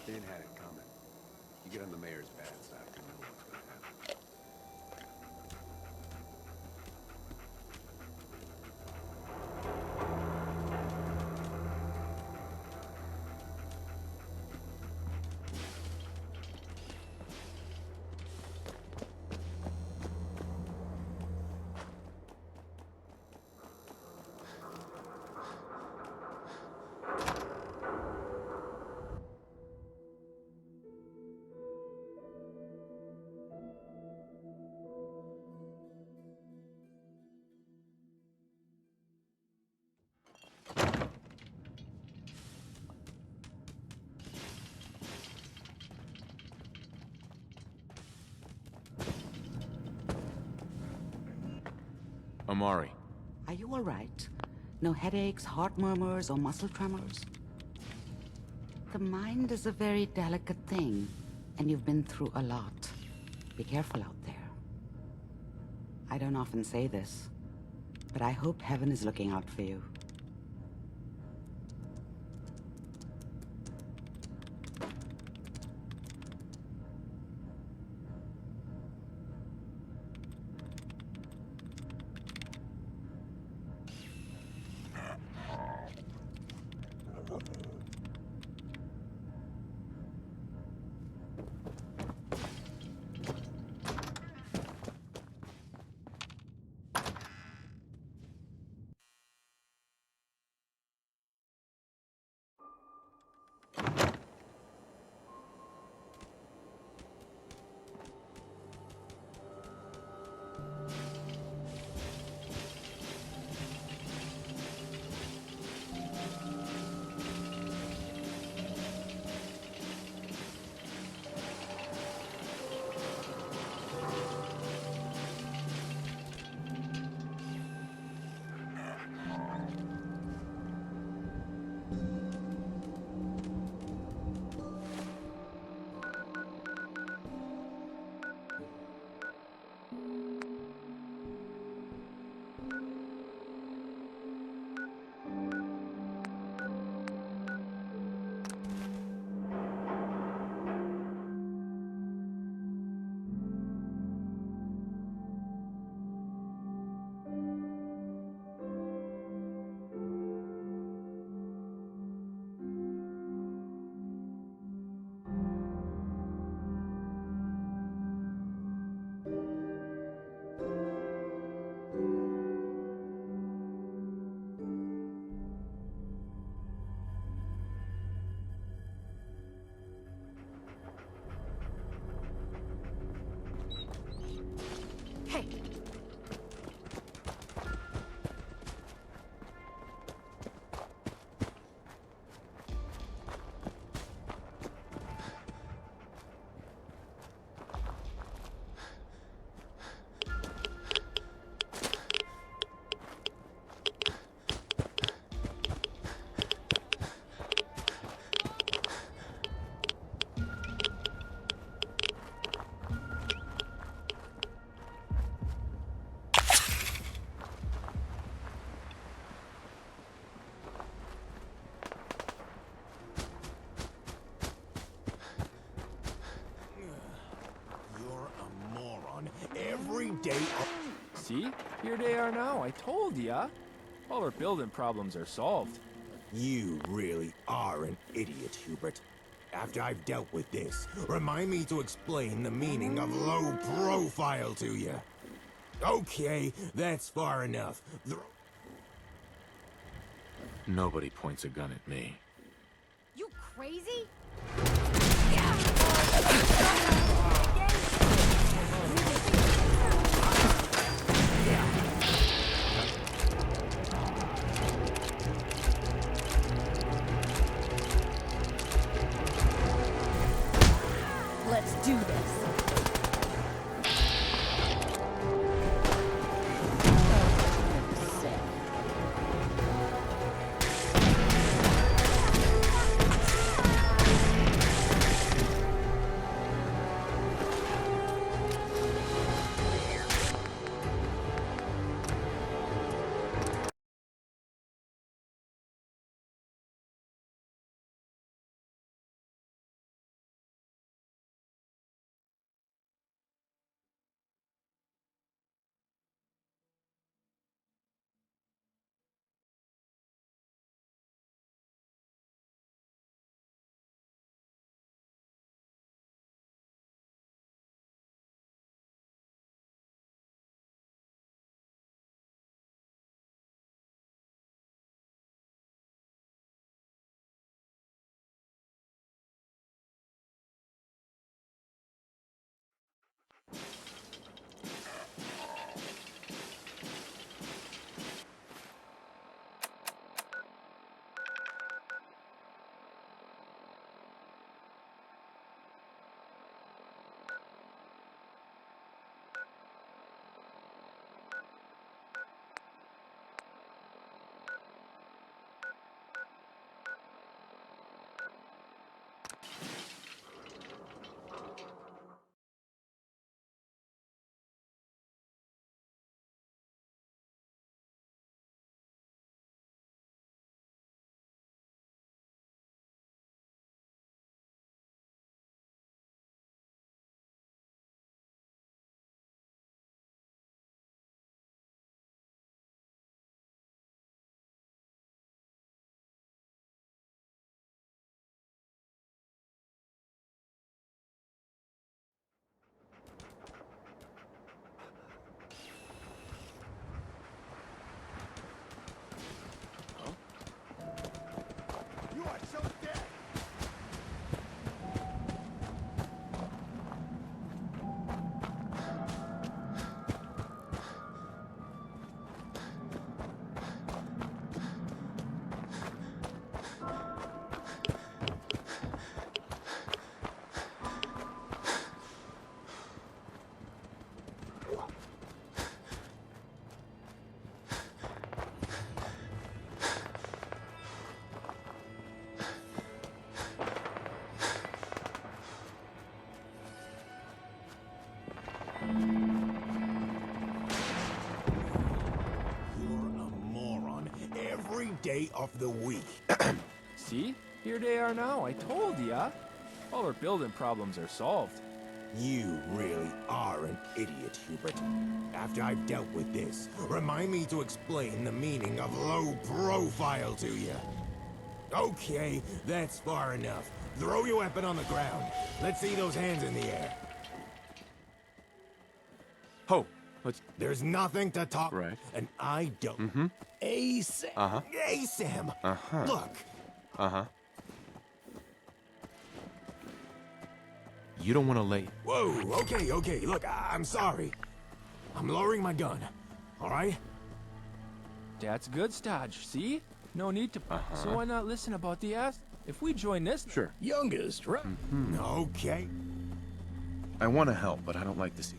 Finn had it coming. You get on the mayor's bad side, you know what's gonna happen. Amari. Are you all right? No headaches, heart murmurs, or muscle tremors? The mind is a very delicate thing, and you've been through a lot. Be careful out there. I don't often say this, but I hope heaven is looking out for you. Hey! Every day. See? Here they are now. I told ya. All our building problems are solved. You really are an idiot, Hubert. After I've dealt with this, remind me to explain the meaning of low profile to you. Okay, that's far enough. Nobody points a gun at me. You crazy? Let's do this. Day of the week. See? Here they are now, I told ya. All our building problems are solved. You really are an idiot, Hubert. After I've dealt with this, remind me to explain the meaning of low profile to you. Okay, that's far enough. Throw your weapon on the ground. Let's see those hands in the air. Ho, let's... There's nothing to talk... Right. And I don't... Mm-hmm. Hey, Sam. Uh-huh. Hey, Sam. Uh-huh. Look. Uh-huh. You don't want to lay... Whoa, okay. Look, I'm sorry. I'm lowering my gun. All right? That's good, Stodge. See? No need to... So why not listen about the ass? If we join this... Sure. Youngest, right? Okay. I want to help, but I don't like to see...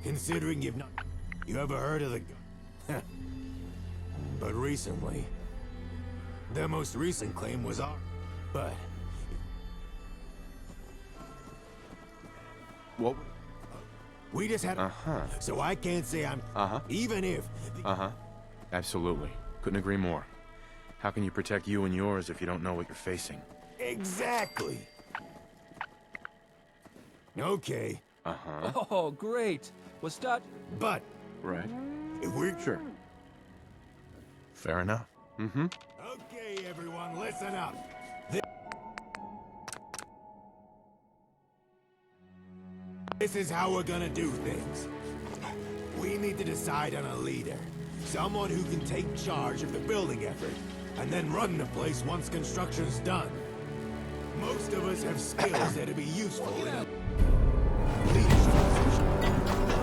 Considering you've not... You ever heard of the... But recently... The most recent claim was ours. But... What? We just had... So I can't say I'm... Even if... Absolutely. Couldn't agree more. How can you protect you and yours if you don't know what you're facing? Exactly. Okay. Oh, great. Was that... But... Right. If we're... Sure. Fair enough. Okay, everyone, listen up. This is how we're gonna do things. We need to decide on a leader. Someone who can take charge of the building effort, and then run the place once construction's done. Most of us have skills that'd be useful in a leadership position.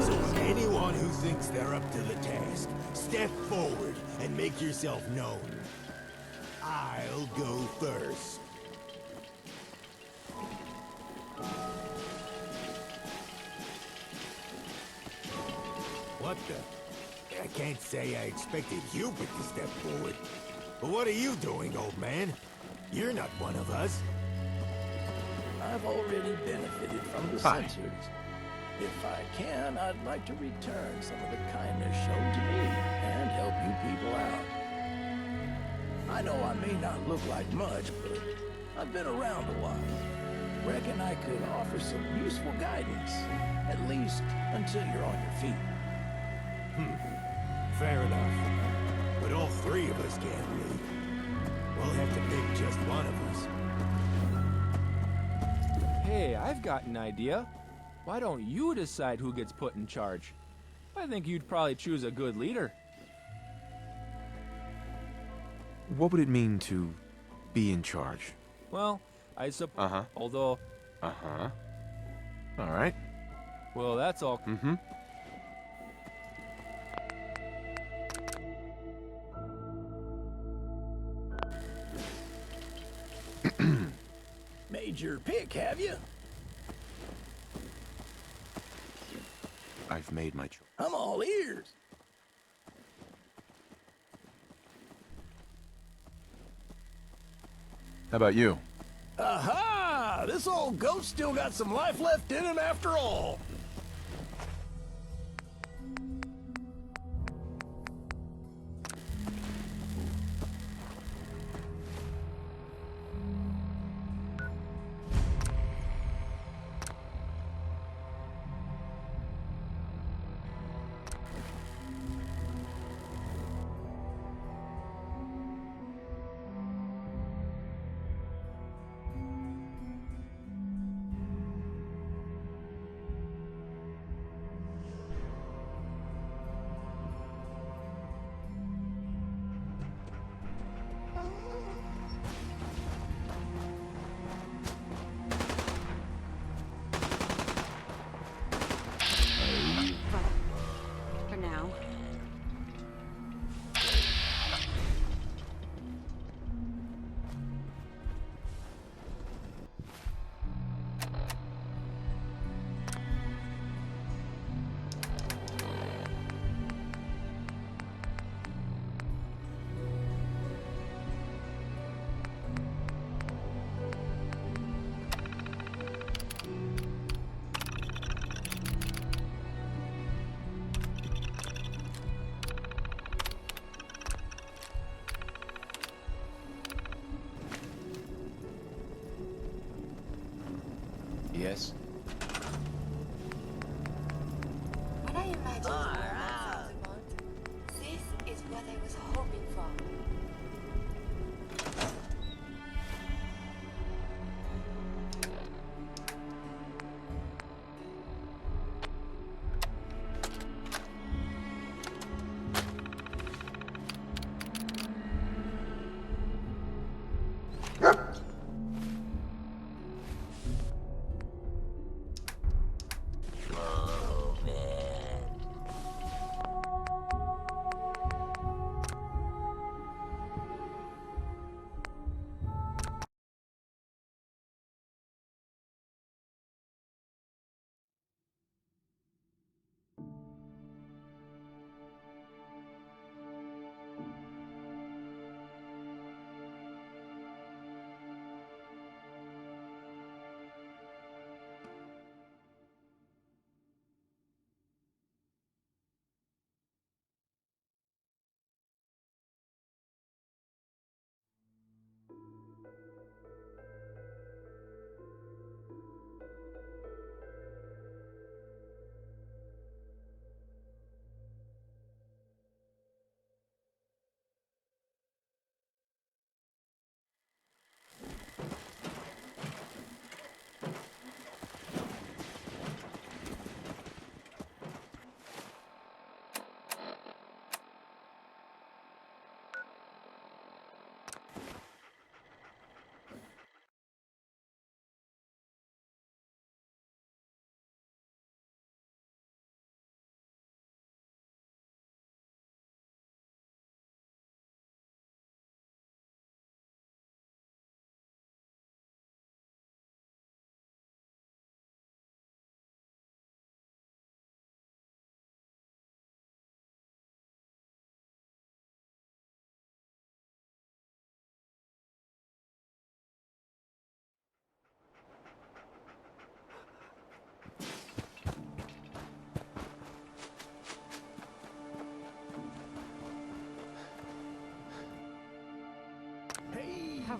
So anyone who thinks they're up to the task, step forward and make yourself known. I'll go first. What the? I can't say I expected Hubert to step forward. But what are you doing, old man? You're not one of us. I've already benefited from the Hi. censors. If I can, I'd like to return some of the kindness shown to me and help you people out. I know I may not look like much, but I've been around a while. Reckon I could offer some useful guidance, at least until you're on your feet. Fair enough. But all three of us can't leave. We'll have to pick just one of us. Hey, I've got an idea. Why don't you decide who gets put in charge? I think you'd probably choose a good leader. What would it mean to be in charge? Well, I suppose. Uh-huh. Although. Uh-huh. All right. Well, that's all. Mm-hmm. Made your pick, have you? I've made my choice. I'm all ears. How about you? Aha! This old goat still got some life left in him after all. For now. Yes? When I imagined this is what I was hoping for.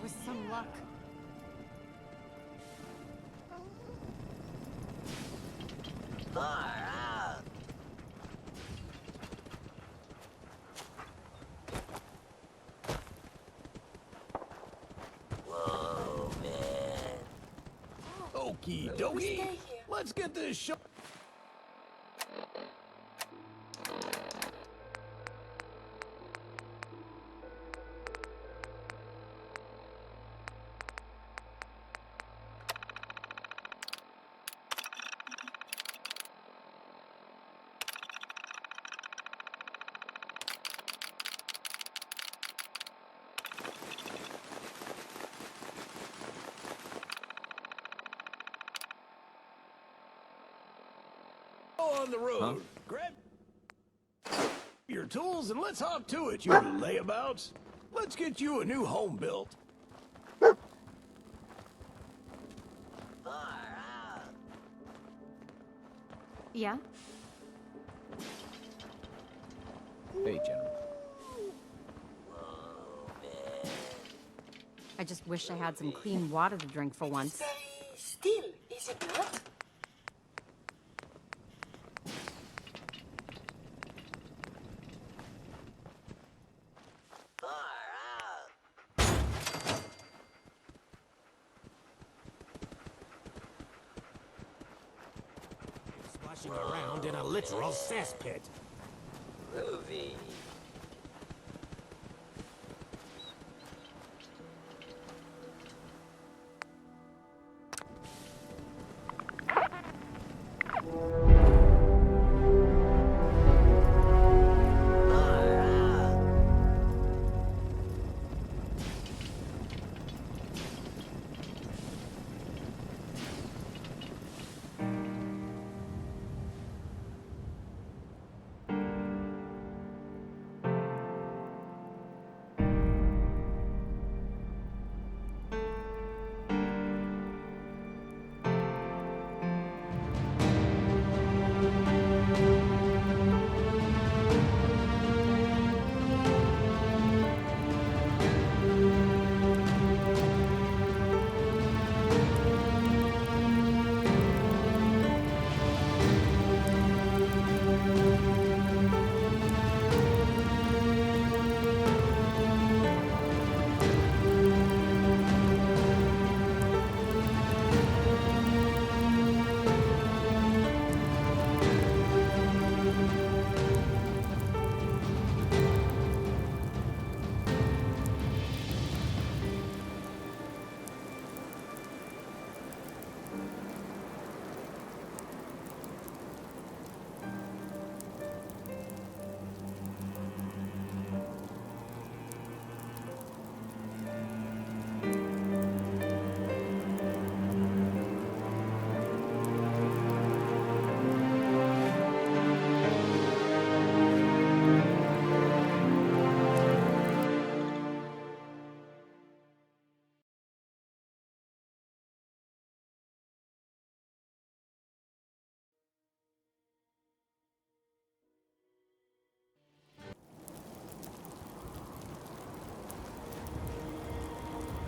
was some luck. Far out. Whoa, man. Okie dokie. Let's get this show. On the road. Grab your tools and let's hop to it, you layabouts. Let's get you a new home built. Yeah? Hey, General. I just wish I had some clean water to drink for once. Still, is it not? Splashing around in a literal cesspit. Groovy.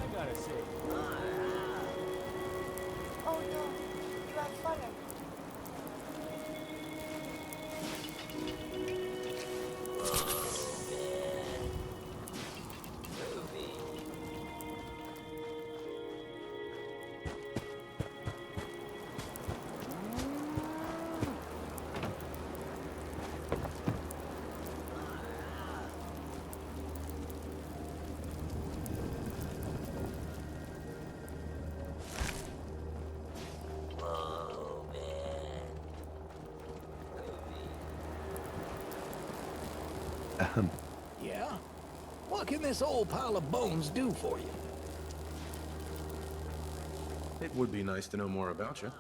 I gotta say. Oh no, you are fallen. Yeah? What can this old pile of bones do for you? It would be nice to know more about you.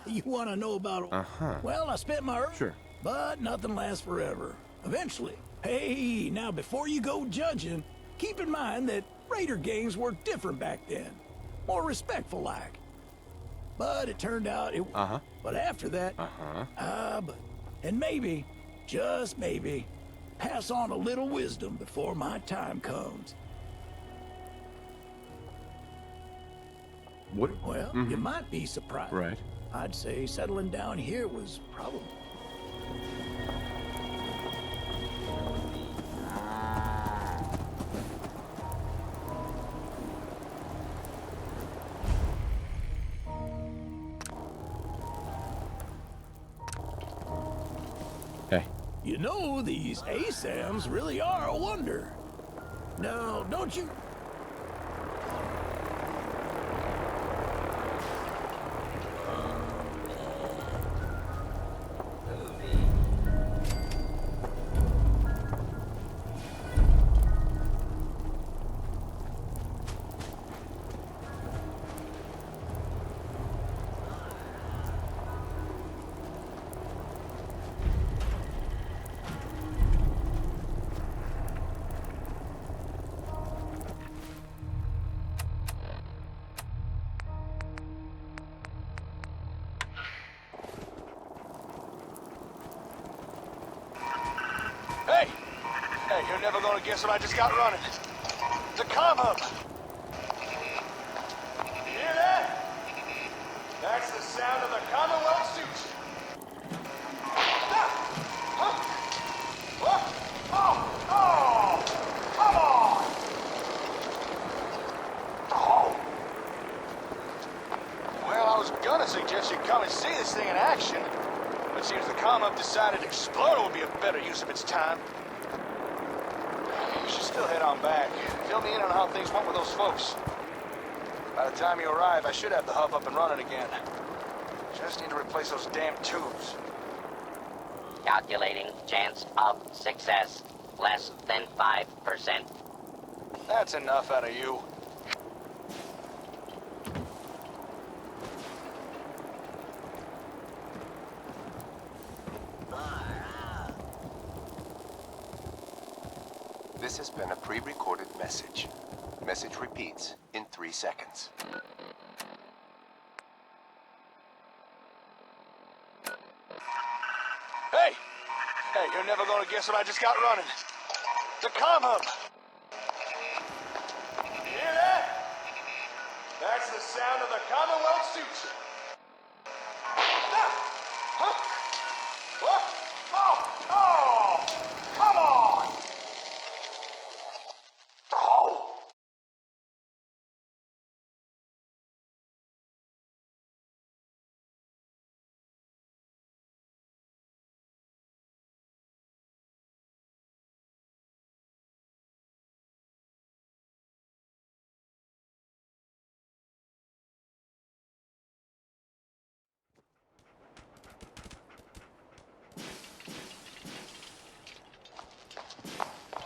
You want to know about... Uh-huh. Well, I spent my... Sure. But nothing lasts forever. Eventually. Hey, now before you go judging, keep in mind that Raider games were different back then. More respectful like. But it turned out it... Uh-huh. But after that... Uh-huh. And maybe, just maybe, pass on a little wisdom before my time comes. What? Well, you might be surprised. Right. I'd say settling down here was probably... Hey. You know, these ASAMs really are a wonder. Now, don't you... Hey! Hey, you're never gonna guess what I just got running. The comm hub! You hear that? That's the sound of the Commonwealth suits. Ah! Huh? What? Oh! Oh! Come on! Oh! Well, I was gonna suggest you come and see this thing in action. It seems the comm hub decided Explorer would be a better use of its time. You should still head on back. Fill me in on how things went with those folks. By the time you arrive, I should have the hub up and running again. Just need to replace those damn tubes. Calculating chance of success. Less than 5%. That's enough out of you. This has been a pre-recorded message. Message repeats in 3 seconds. Hey! Hey, you're never gonna guess what I just got running. The comm hub! You hear that? That's the sound of the Commonwealth suits. Ah! Huh? What? Oh! Oh! Come on! Oh!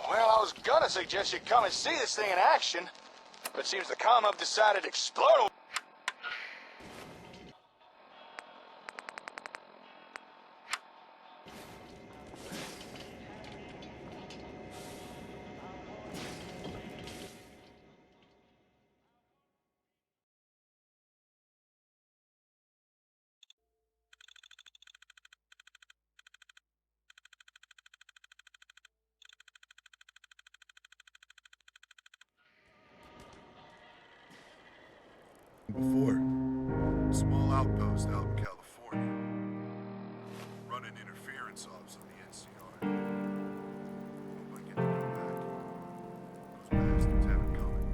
Well, I was gonna suggest you come and see this thing in action, but it seems the comm hub decided Explorer. Before, small outpost out in California, running interference ops on the NCR. Hope I get to come back. Those bastards have it coming.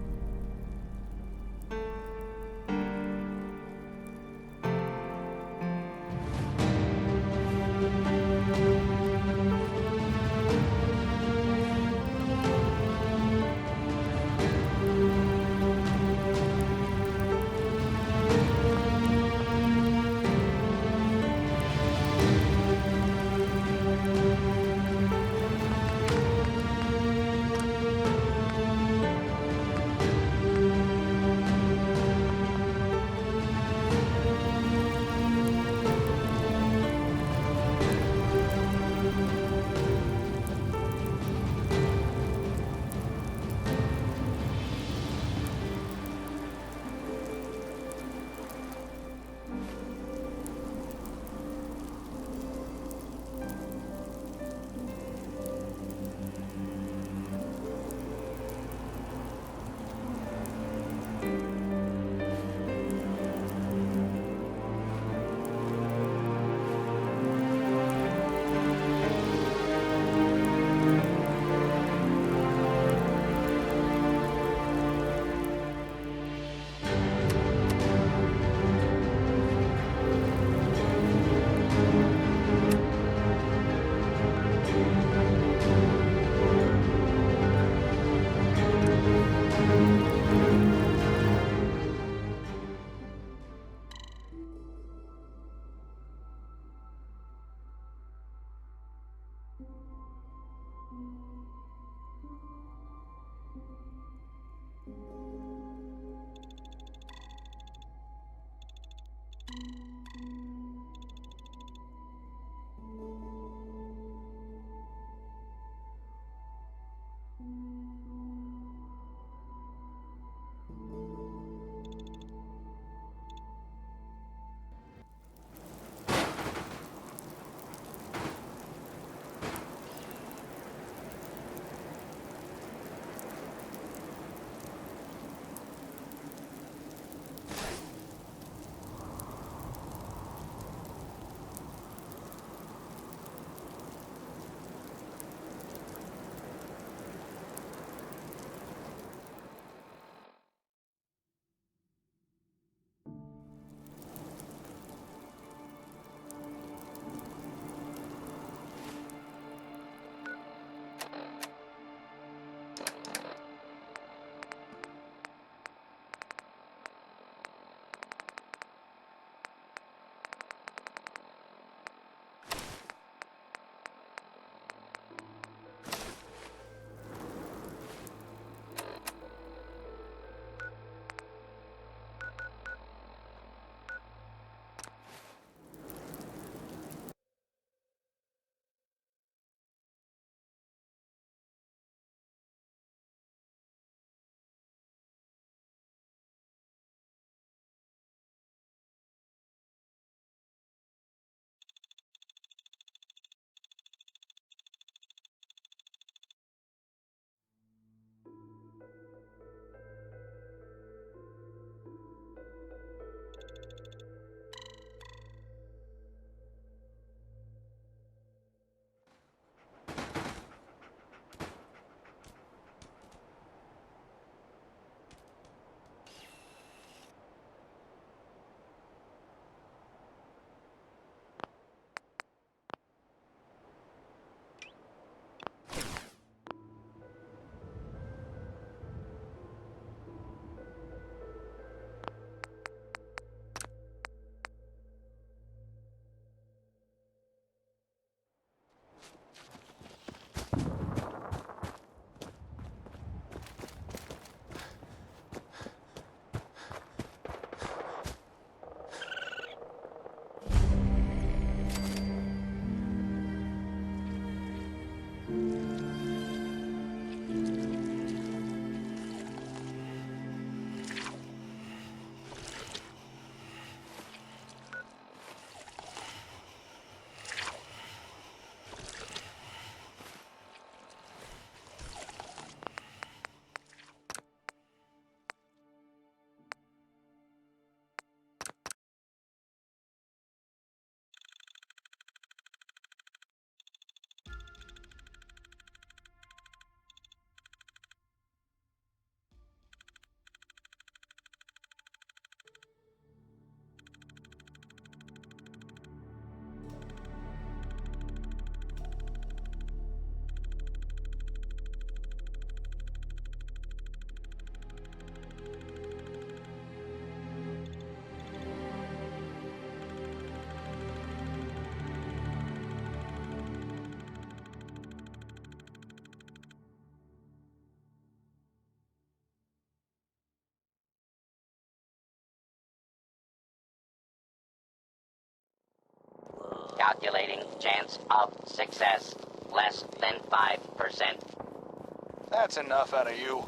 Calculating chance of success. Less than 5%. That's enough out of you.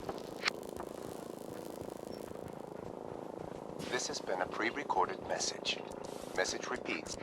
This has been a pre-recorded message. Message repeats.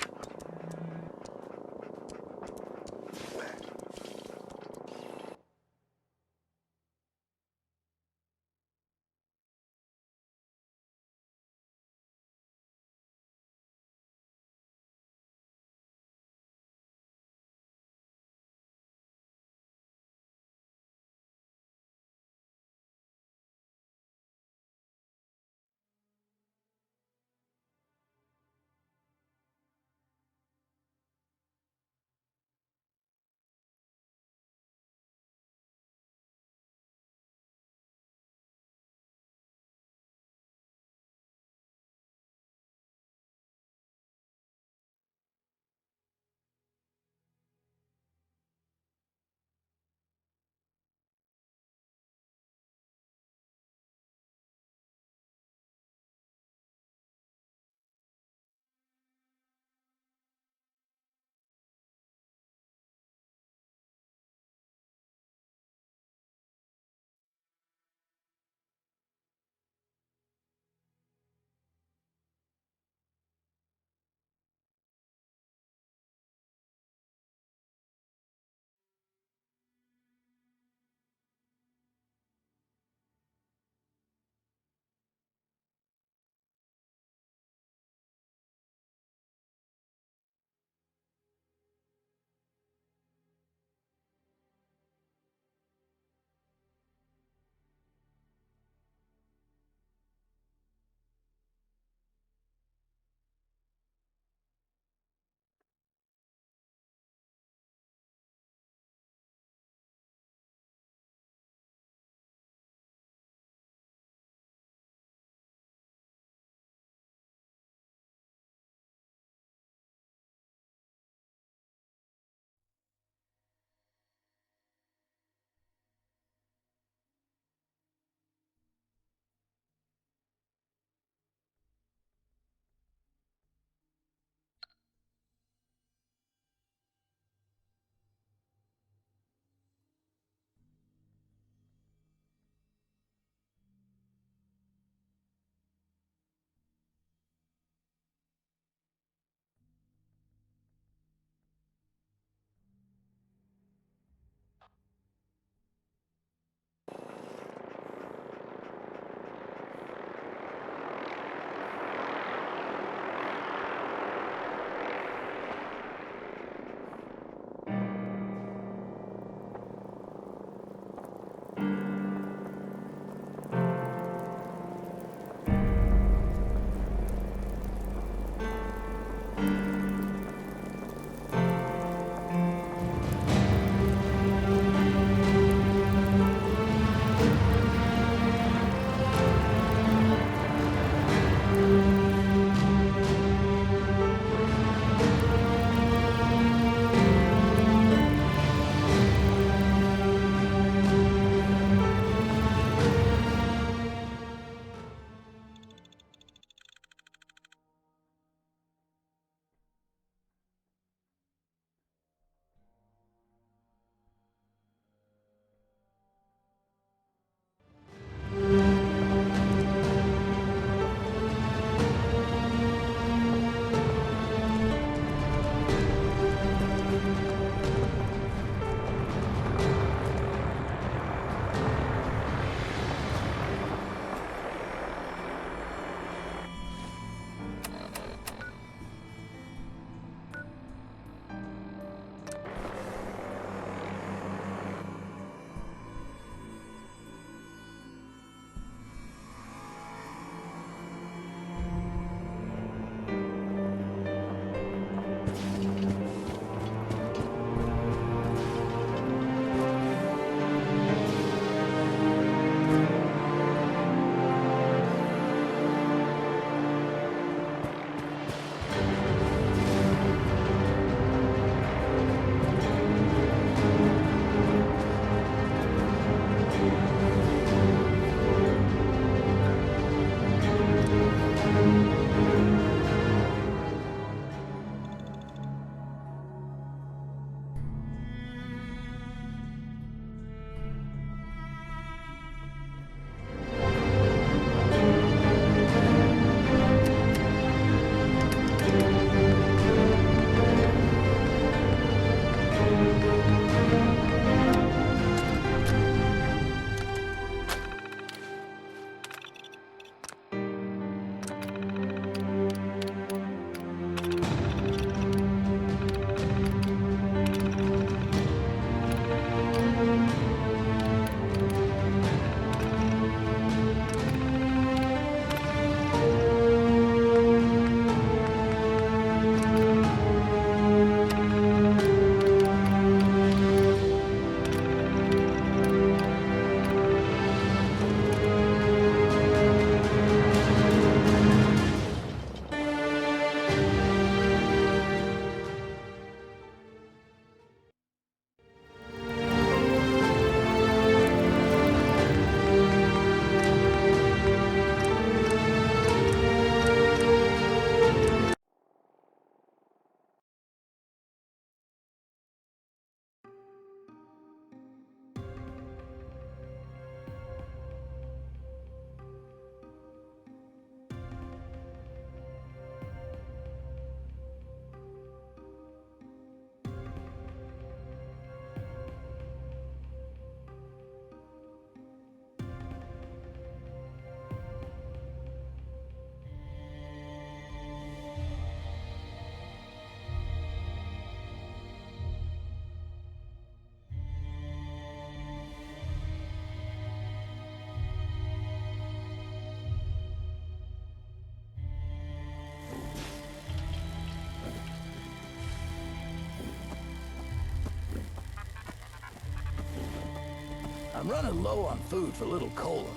running low on food for little Cola.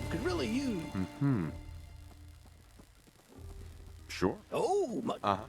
Could really use... Mm-hmm. Sure. Oh, my... Uh-huh.